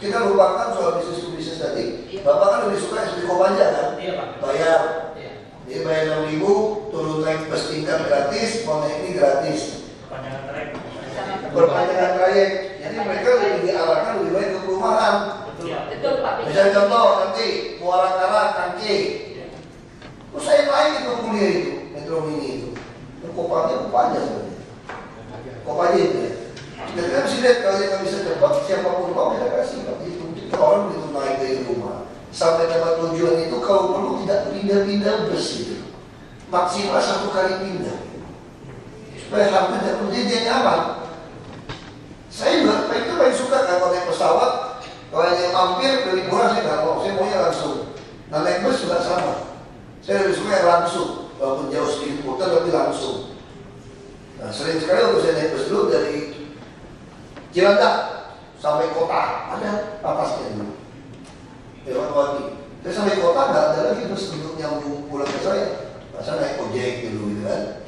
kita lupakan soal bisnis tadi. Bapak kan lebih suka SD Kopaja kan? Iya Pak. Bayar. Jadi bayar 6.000, turun naik bus tingkat gratis, mau naik ini gratis. Perpanjangan trayek. Perpanjangan trayek. Jadi mereka lebih diarahkan lebih baik ke perumahan. Betul Pak. Misalnya contoh nanti Muara Karang, Angke. Terus saya naik itu kuliah itu, metro mini itu. Kopaja sebenarnya. Kopaja itu ya. Dan kita mesti lihat kalau kita bisa cepat, siapapun mau kita kasih. Itu orang begitu naik dari rumah sampai tempat tujuan itu kalau perlu tidak pindah-pindah bus itu. Maksimal 1 kali pindah. Supaya hampir tidak perlu dia nyaman. Saya juga itu paling suka kan kalau naik pesawat. Kalau yang mampir dari murah saya nggak mau, saya maunya langsung. Nah naik bus juga sama. Saya lebih suka yang langsung, walaupun jauh sedikit putar tapi langsung. Nah sering sekali waktu saya naik bus dulu dari Cilandak sampai kota ada atasnya dulu. Lewat saya sampai kota nggak ada lagi bus untuk nyambung pulang ke saya. Masa naik ojek dulu gitu kan.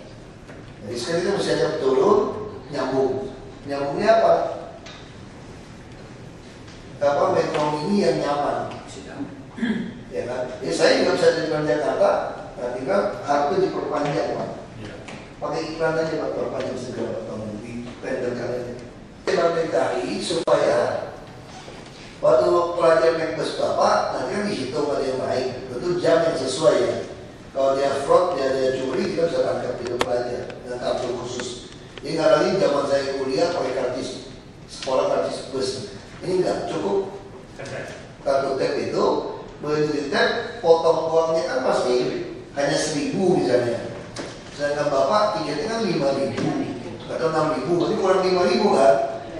Jadi sekali itu mesti ada turun nyambung. Nyambungnya apa? Metro mini yang nyaman. Ya kan? Ya saya juga bisa di Jakarta, nanti kan harus diperpanjang Pak. Pakai iklan aja Pak, perpanjang segera atau di renderkan aja. Kita DKI supaya Waktu pelajar naik bus Bapak, nanti kan dihitung ada yang baik. Itu jam yang sesuai ya. Kalau dia fraud, dia curi, kita bisa tangkap itu pelajar dengan kartu khusus. Ini nggak lagi zaman saya kuliah pakai kartis sekolah, kartis bus. Ini nggak cukup. Kartu tap itu, begitu di tap, potong uangnya kan pasti hanya 1.000 misalnya. Sedangkan Bapak tiketnya kan 5.000 atau 6.000, berarti kurang 5.000 kan?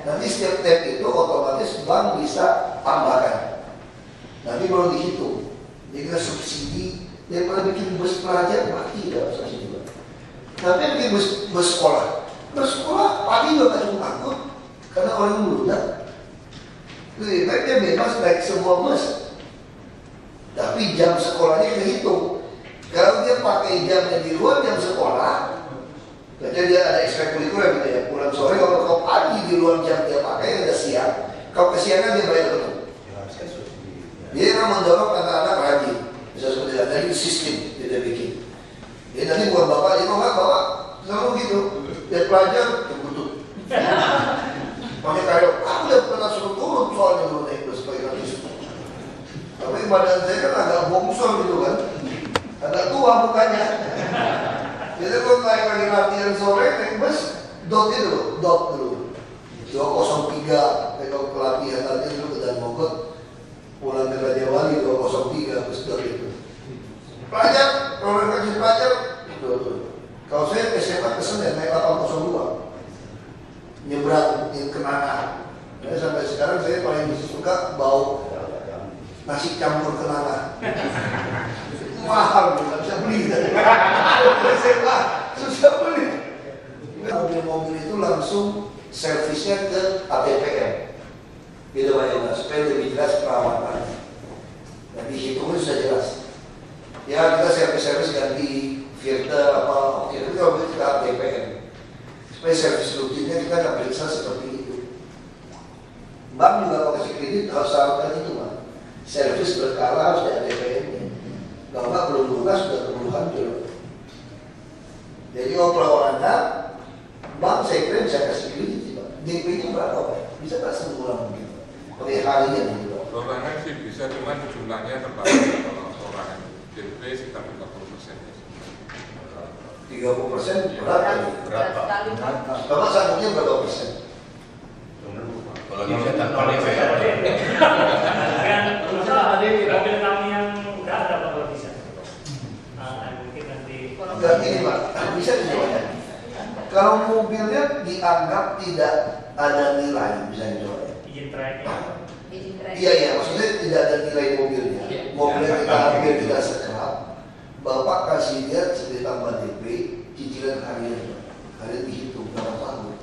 Nanti setiap tap itu otomatis bank bisa tambahkan. Nanti baru dihitung. Jadi kita subsidi daripada bikin bus pelajar mati dalam subsidi. Tapi bikin bus sekolah. Bus sekolah pagi juga gak cukup angkut karena orang meludak. Lebih baik dia bebas naik sebuah bus. Tapi jam sekolahnya kita hitung. Kalau dia pakai jamnya di luar jam sekolah, jadi dia ada ekstrakurikuler gitu ya. Pulang sore kalau kau pagi di luar jam dia pakai udah siang. Kau kesiangan dia bayar betul. Dia akan mendorong anak-anak rajin. Bisa seperti itu. Dari sistem dia bikin. Jadi nanti buat bapak, dia nggak bapak selalu gitu. Dia pelajar, dia butuh. Makanya kayak aku udah pernah suruh turun soalnya dulu naik bus pakai kartu. Tapi badan saya kan agak bongsor gitu kan. Agak tua mukanya. Jadi kalau naik lagi latihan sore naik bus, dot dulu. 203, kalau pelatihan latihan dulu ke Dan Mogot, pulang ke Raja Wali 203 bus dot itu. Pelajar, kalau kasih pelajar, itu. Kalau saya SMA ke Senen naik 802, nyebrang ke Nangah. Jadi sampai sekarang saya paling suka bau nasi campur kenanga. Mahal, nggak bisa beli. SMA susah beli. Mobil-mobil itu langsung servisnya ke ATPM. Gitu Pak Jonas, supaya lebih jelas perawatan. Dan dihitungnya sudah jelas. Ya kita servis-servis ganti filter apa, oke, tapi kalau beli ke ATPM. Supaya servis rutinnya kita nggak periksa seperti itu. Bank juga kalau kasih kredit harus syaratkan itu Pak. Servis berkala harus di ATPM-nya. Kalau nggak belum lunas sudah keburu hancur. Jadi kalau perorangan, bank saya kira bisa kasih kredit Pak. DP-nya berapa Pak? Bisa nggak semula mungkin? Pakai harian gitu Pak. Perorangan sih bisa, cuman jumlahnya terbatas kalau perorangan. DP sekitar 30%. 30% berapa? Bapak sanggupnya berapa persen? Kalau di cetak paling kan ada mobil kami yang udah ada Pak kalau bisa. Mungkin nanti Enggak gini Pak, bisa dicoba. Kalau mobilnya dianggap tidak ada nilai, bisa dicoba. izin tracknya. Iya, maksudnya tidak ada nilai mobilnya. Mobilnya kita ambil, kita sekrap. Bapak kasih lihat sebagai tambah DP, cicilan harian, harian dihitung berapa tahun.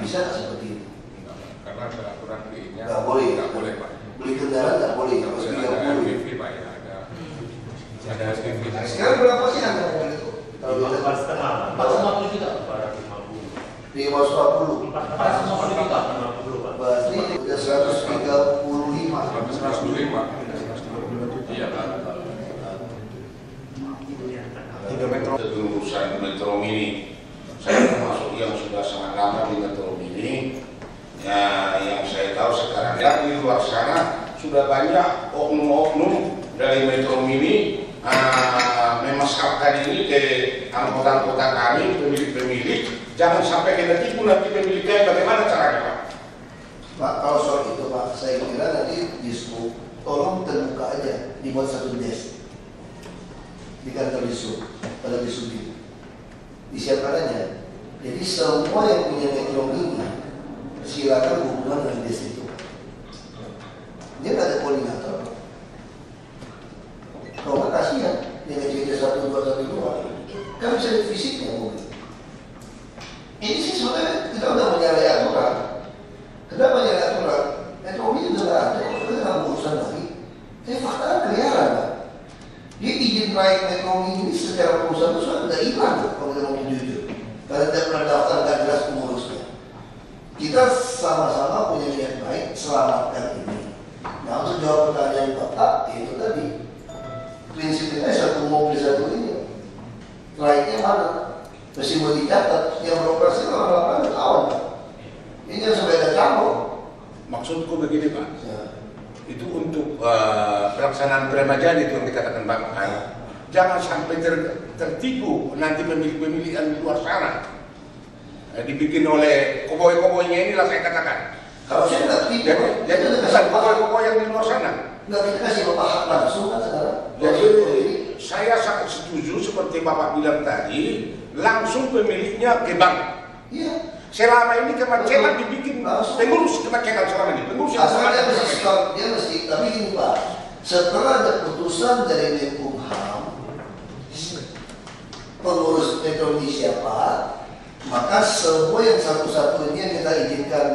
Bisa nggak seperti itu? Karena ada aturan belinya. Nggak boleh. Nggak boleh Pak. Beli kendaraan nggak boleh. Harus Ada 30. SPV Pak ya, ada SPV. Sekarang berapa sih harga mobil itu? Kalau 450 juta. 540. 450 juta. 50 Pak. Berarti udah 135. 125. Iya Pak. urusan Metro Mini. Saya termasuk yang sudah sangat lama di Metro Mini. Ya, yang saya tahu sekarang ya di luar sana sudah banyak oknum-oknum dari Metro Mini memasrahkan ini ke anggota-anggota kami, pemilik-pemilik. Jangan sampai kita tipu nanti pemiliknya. Bagaimana caranya Pak? Pak, kalau soal itu Pak, saya kira nanti Disub tolong terbuka aja, dibuat satu desk di kantor Disub, pada Disub itu disiapkan aja. Jadi semua yang punya Metro Mini silakan hubungan dengan desk itu. Dia nggak ada koordinator. Kalau nggak kasihan, dia ngecek 1212 kan bisa fisiknya mobil. Ini sih sebenarnya kita udah menyalahi aturan. Kenapa menyalahi aturan? Metro Mini sudah ada, kita nggak urusan lagi. Tapi fakta kelihatan Pak. Dia izin naik Metro Mini secara perusahaan itu sudah hilang kalau kita mau jujur. Karena tidak pernah daftar, nggak jelas pengurusnya. Kita sama-sama punya niat baik, selamatkan ini. Nah untuk jawab pertanyaan Bapak, itu tadi prinsipnya satu mobil satu ini. Lainnya mana? Mesti mau dicatat, yang beroperasi orang-orang tahun. Ini yang sepeda campur. Maksudku begini Pak, itu untuk pelaksanaan peremajaan itu yang dikatakan Bapak kan. Jangan sampai tertipu nanti pemilik-pemilik yang di luar sana. Dibikin oleh koboi-koboinya inilah saya katakan. Kalau saya nggak tipu, jadi bukan koboi-koboi yang di luar sana. Nggak kita kasih Bapak hak langsung kan sekarang. Jadi saya sangat setuju seperti Bapak bilang tadi, langsung pemiliknya ke bank. Iya. Selama ini kemacetan dibikin pengurus kemacetan selama ini. Pengurus asal dia mesti, tapi ini Pak, setelah ada putusan dari Menkumham, pengurus Metro Mini siapa, maka semua yang satu-satunya yang kita izinkan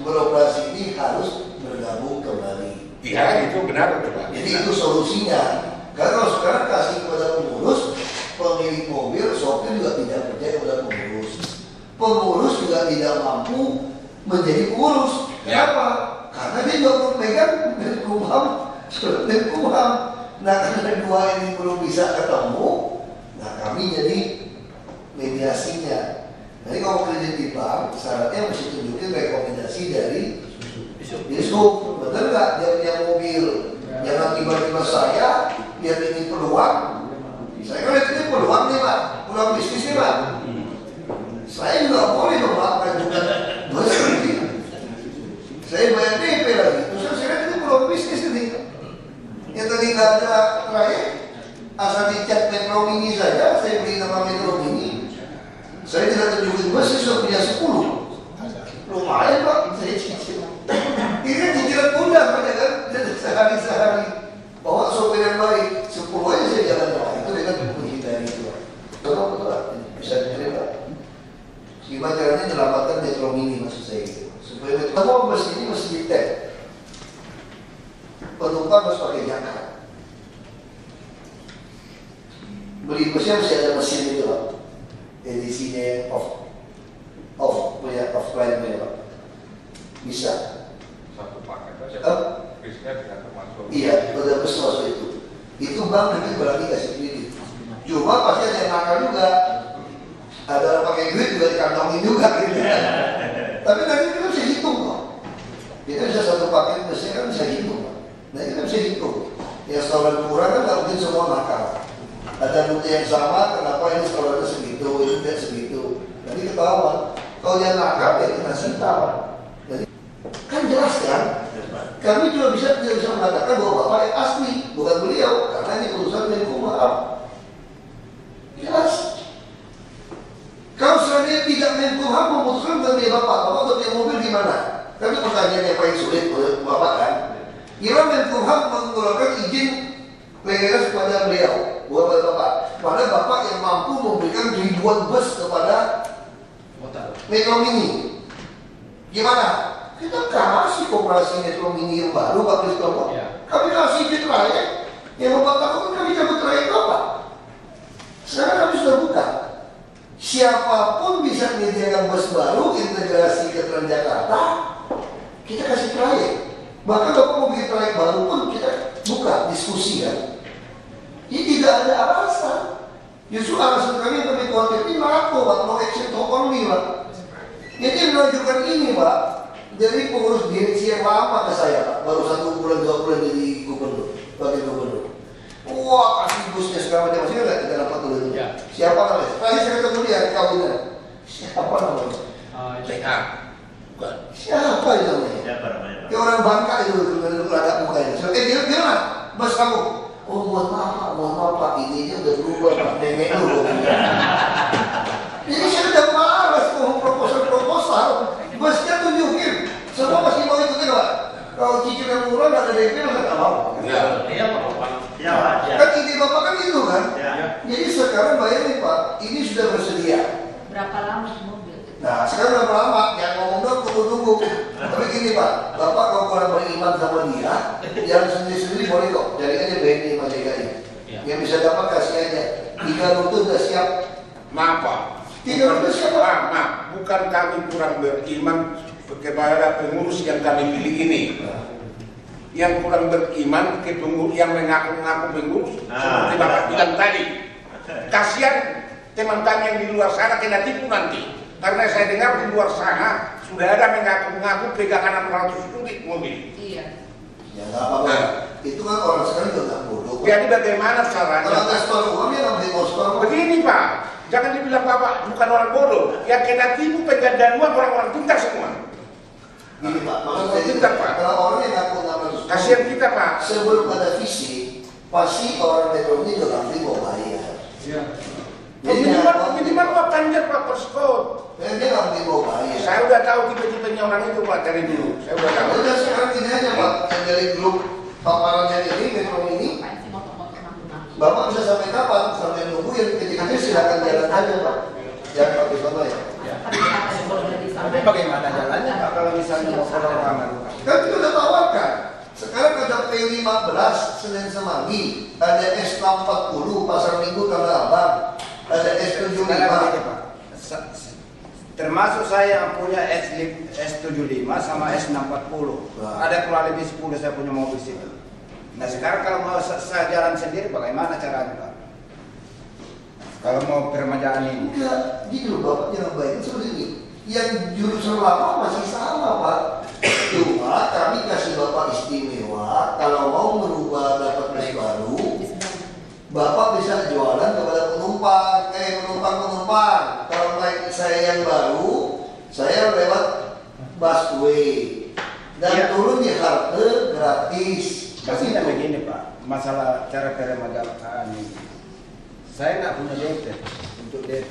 beroperasi ini harus bergabung kembali. Iya, itu benar Pak. Jadi itu solusinya. Karena kalau sekarang kasih kepada pengurus, pemilik mobil, sopir juga tidak percaya kepada pengurus. Pengurus juga tidak mampu menjadi pengurus. Kenapa? Karena dia juga memegang Menkumham, surat Menkumham. Nah, karena dua ini belum bisa ketemu, nah kami jadi mediasinya. Jadi kalau kredit di bank, syaratnya mesti tunjukin rekomendasi dari Biskup. Betul nggak? Dia punya mobil. Jangan tiba-tiba saya, dia ini peluang. Saya kan lihat ini peluang nih Pak, peluang bisnis nih Pak. Saya juga boleh dong Pak, mengajukan dua sendiri. Saya bayar DP lagi. Terus saya lihat ini peluang bisnis ini. Yang tadi nggak ada trayek, asal dicat Metro Mini saja, saya beli nama Metro Mini. Saya tidak tunjukin bus, saya sudah punya 10. Lumayan Pak, saya cicil. Ini kan cicilan mudah Pak, kan? Sehari-sehari. Bawa sopir yang baik, 10 aja saya jalan. Itu dengan menghindari itu. Betul-betul bisa diterima. Gimana caranya menyelamatkan Metro Mini maksud saya gitu. Supaya Metro bus ini mesti ditek. Penumpang harus pakai jangkar. Beli busnya mesti ada mesin itu Pak. Edisinya off punya offline punya Pak. Bisa. Satu paket aja. Bisnya tidak termasuk. Iya, udah bus masuk itu. Itu bank nanti berarti kasih kredit. Cuma pasti ada yang nakal juga. Ada orang pakai duit juga dikantongin juga gitu. Tapi nanti kita bisa hitung kok. Kita bisa satu paket busnya kan bisa hitung Pak. Nah kita bisa hitung. Yang setoran kurang kan nggak mungkin semua nakal. Ada rute yang sama, kenapa ini setorannya segitu, ini tidak segitu. Nanti ketahuan. Kalau yang nakal ya kita sita. Jadi kan jelas kan? Kami juga tidak bisa mengatakan bahwa Bapak yang asli, bukan beliau, karena ini urusan Menkumham. Jelas. Kalau seandainya tidak Menkumham memutuskan tentang dia Bapak punya mobil gimana? Tapi pertanyaan yang paling sulit oleh Bapak kan, gimana Menkumham mengeluarkan izin legalitas kepada beliau, bukan kepada Bapak. Padahal Bapak yang mampu memberikan ribuan bus kepada Metro Mini. Gimana? Kita kasih kooperasi Metro Mini yang baru, Pak Presiden. Kami kasih izin trayek, yang Bapak takutkan kami cabut trayek Bapak. Sekarang kami sudah buka. Siapapun bisa menyediakan bus baru, integrasi ke Transjakarta, kita kasih trayek. Bahkan Bapak mau bikin trayek baru pun kita buka diskusi kan. Ini tidak ada alasan. Justru alasan kami khawatir ini laku Pak, no action to only Pak. Jadi menunjukkan ini Pak, dari pengurus direksi yang lama ke saya Pak, baru 1 bulan 2 bulan jadi gubernur, wakil gubernur. Wah kasih busnya segala macam, masih nggak kita dapat dulu itu. Siapa namanya? Tadi saya ketemu dia kawinan. Siapa namanya? CA. Bukan. Siapa itu namanya? Ya orang Bangka itu ada mukanya. Dia bilang, bos kamu. Oh mohon maaf Pak, ini udah berubah Pak, nenek lu. Jadi saya udah malas proposal. Busnya tunjukin, semua masih mau ikutin Pak. Kalau cicilan murah nggak ada DP nggak mau. Iya Pak. Kan ide Bapak kan itu kan. Jadi sekarang bayangin Pak, ini sudah bersedia. Berapa lama mobil? Nah sekarang berapa lama? Yang ngomong dong tunggu. Tapi gini Pak, Bapak kalau kurang beriman sama dia, yang sendiri boleh kok. Jadi aja BNI sama DKI. Yang bisa dapat kasih aja. 3 rute udah siap. Maaf Pak. 3 rute siap Pak. Maaf, bukan kami kurang beriman kepada pengurus yang kami pilih ini. Yang kurang beriman ke pengurus yang mengaku-ngaku pengurus seperti Bapak bilang tadi. Kasihan teman kami yang di luar sana kena tipu nanti. Karena saya dengar di luar sana sudah ada mengaku pegangan 600 unit mobil. Iya. Ya nggak apa-apa. Itu kan orang sekarang juga nggak bodoh. Jadi bagaimana caranya? Kalau nggak store uangnya nggak beli store. Begini Pak, jangan dibilang Bapak bukan orang bodoh. Yang kena tipu penggandaan uang orang-orang pintar semua. Gini Pak, Orang maksudnya pintar Pak. kalau orang yang ngaku 600 Kasihan kita Pak. sebelum ada visi, pasti orang Metro Mini juga nanti mau bayar. Iya. Minimal Pak panjang Pak perskot. Dia nggak mau bayar. Saya udah tahu tipe-tipenya orang itu Pak dari dulu. Saya udah tahu. Udah sekarang gini aja Pak, yang dari grup paparannya ini Metro Mini, Bapak bisa sampai kapan? Sampai nunggu yang ketikanya silakan jalan aja Pak. Jangan pakai sama ya. Tapi bagaimana jalannya Pak kalau misalnya mau ke ruangan? Kan kita udah tawarkan. Sekarang ada P15 Senin Semanggi, ada S640 Pasar Minggu Tanah Abang, ada S75. Termasuk saya yang punya S75 sama S640. Ada kurang lebih 10 saya punya mobil situ. Nah sekarang kalau mau saya jalan sendiri bagaimana caranya Pak? Kalau mau permajaan ini? Enggak, gini loh Bapak jangan bayangin seperti ini. Yang jurusan lama masih sama Pak. Cuma kami kasih Bapak istimewa kalau mau merubah dapat bus baru, Bapak bisa jualan kepada penumpang, penumpang. Kalau naik saya yang baru, saya lewat busway dan turun di halte gratis. Maksudnya begini Pak, masalah cara peremajaan ini. Saya nggak punya DP untuk DP.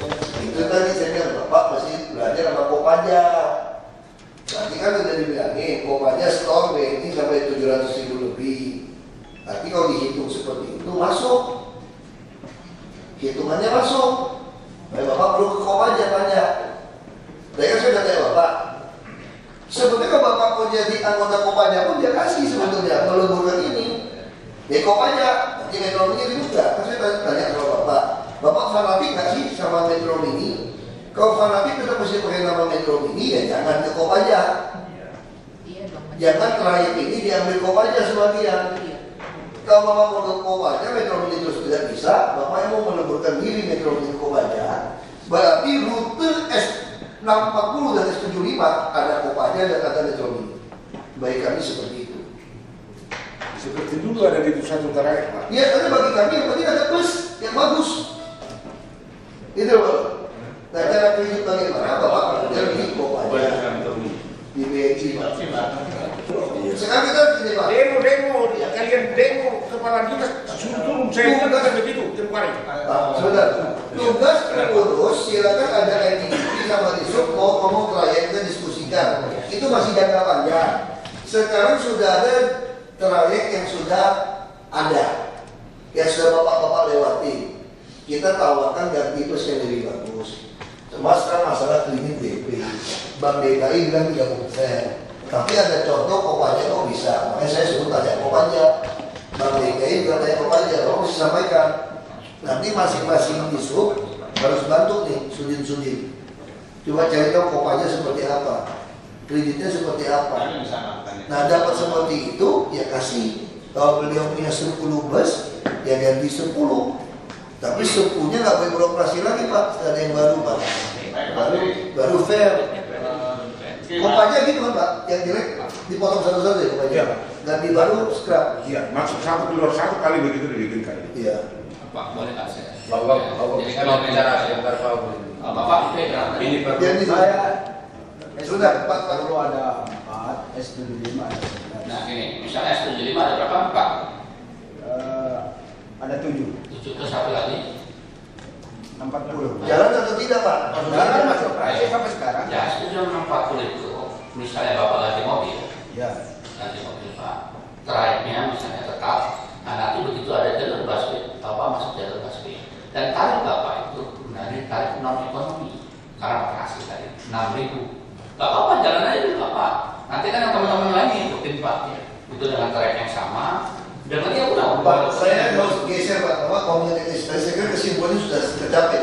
Itu tadi saya bilang Bapak masih belajar sama Kopaja. Berarti kan udah dibilangin Kopaja store BNI sampai 700.000 lebih. Tapi kalau dihitung seperti itu masuk. Hitungannya masuk. Baik Bapak perlu ke Kopaja tanya. Saya kan sudah tanya Bapak. Sebetulnya kalau Bapak mau jadi anggota Kopaja pun dia kasih sebetulnya meleburkan ini. Ya Kopaja, nanti Metro Mini juga. Kan saya tanya sama Bapak. Bapak fanatik nggak sih sama Metro Mini? Kalau fanatik tetap mesti pakai nama Metro Mini ya jangan ke Kopaja. Jangan trayek ini diambil Kopaja sebagian. Kalau Bapak mau ke Kopaja, Metro Mini terus tidak bisa, Bapak yang mau meleburkan diri Metro Mini Kopaja, berarti rute S640 dan S75 ada Kopaja dan ada Metro Mini. Baik kami seperti itu. Seperti dulu ada di Pusat Utara Pak. Ya, karena bagi kami yang penting ada bus yang bagus. Itu loh. Nah, cara prinsip bagaimana Bapak kerja di Kopaja, di BNI. Sekarang kita ini Pak. Demo, kalian demo kepala dinas suruh saya kan begitu kemarin. Sebentar. Tugas pengurus silakan ada IDP sama disub mau ngomong trayek kita diskusikan. Itu masih jangka panjang. Sekarang sudah ada trayek yang sudah ada, yang sudah bapak-bapak lewati. Kita tawarkan ganti bus yang lebih bagus. Cuma sekarang masalah klinik DP. Bank DKI bilang 30%. Tapi ada contoh Kopaja kok bisa. Makanya saya sebut tanya Kopaja. Bank DKI bilang tanya Kopaja. Kamu mesti sampaikan. Nanti masing-masing disub harus bantu nih sudin-sudin. Coba cari tahu Kopaja seperti apa, kreditnya seperti apa. Nah dapat seperti itu ya kasih. Kalau beliau punya 10 bus ya ganti 10. Tapi 10-nya nggak boleh beroperasi lagi Pak. Ada yang baru Pak. Baru fair. Kopaja gitu kan Pak, yang jelek dipotong satu-satu ya Kopaja. Iya. Ganti baru scrap. Iya, masuk satu keluar satu kali begitu dibikinkan. Iya. Pak boleh tak saya? Jadi kalau bicara sebentar Pak. Bapak ini Jadi Saya sudah 4 perlu ada 4 S75. Nah ini misalnya S75 ada berapa Pak? Ada 7. 7 ke satu lagi 60. Jalan atau tidak Pak? Jalan masuk operasi sampai sekarang. ya S60 itu misalnya Bapak ganti mobil Ya. ganti mobil Pak trayeknya misalnya tetap nah nanti begitu ada jalur busway Bapak masuk jalur busway dan tarif Bapak itu dari tarif non ekonomi karena operasi tadi 6.000 Bapak apa jalan aja dulu Bapak nanti kan yang teman-teman lain ikutin Pak itu dengan trayek yang sama dengan dia udah Pak, saya harus geser Pak, Bapak komunikasi saya kira kesimpulannya sudah tercapai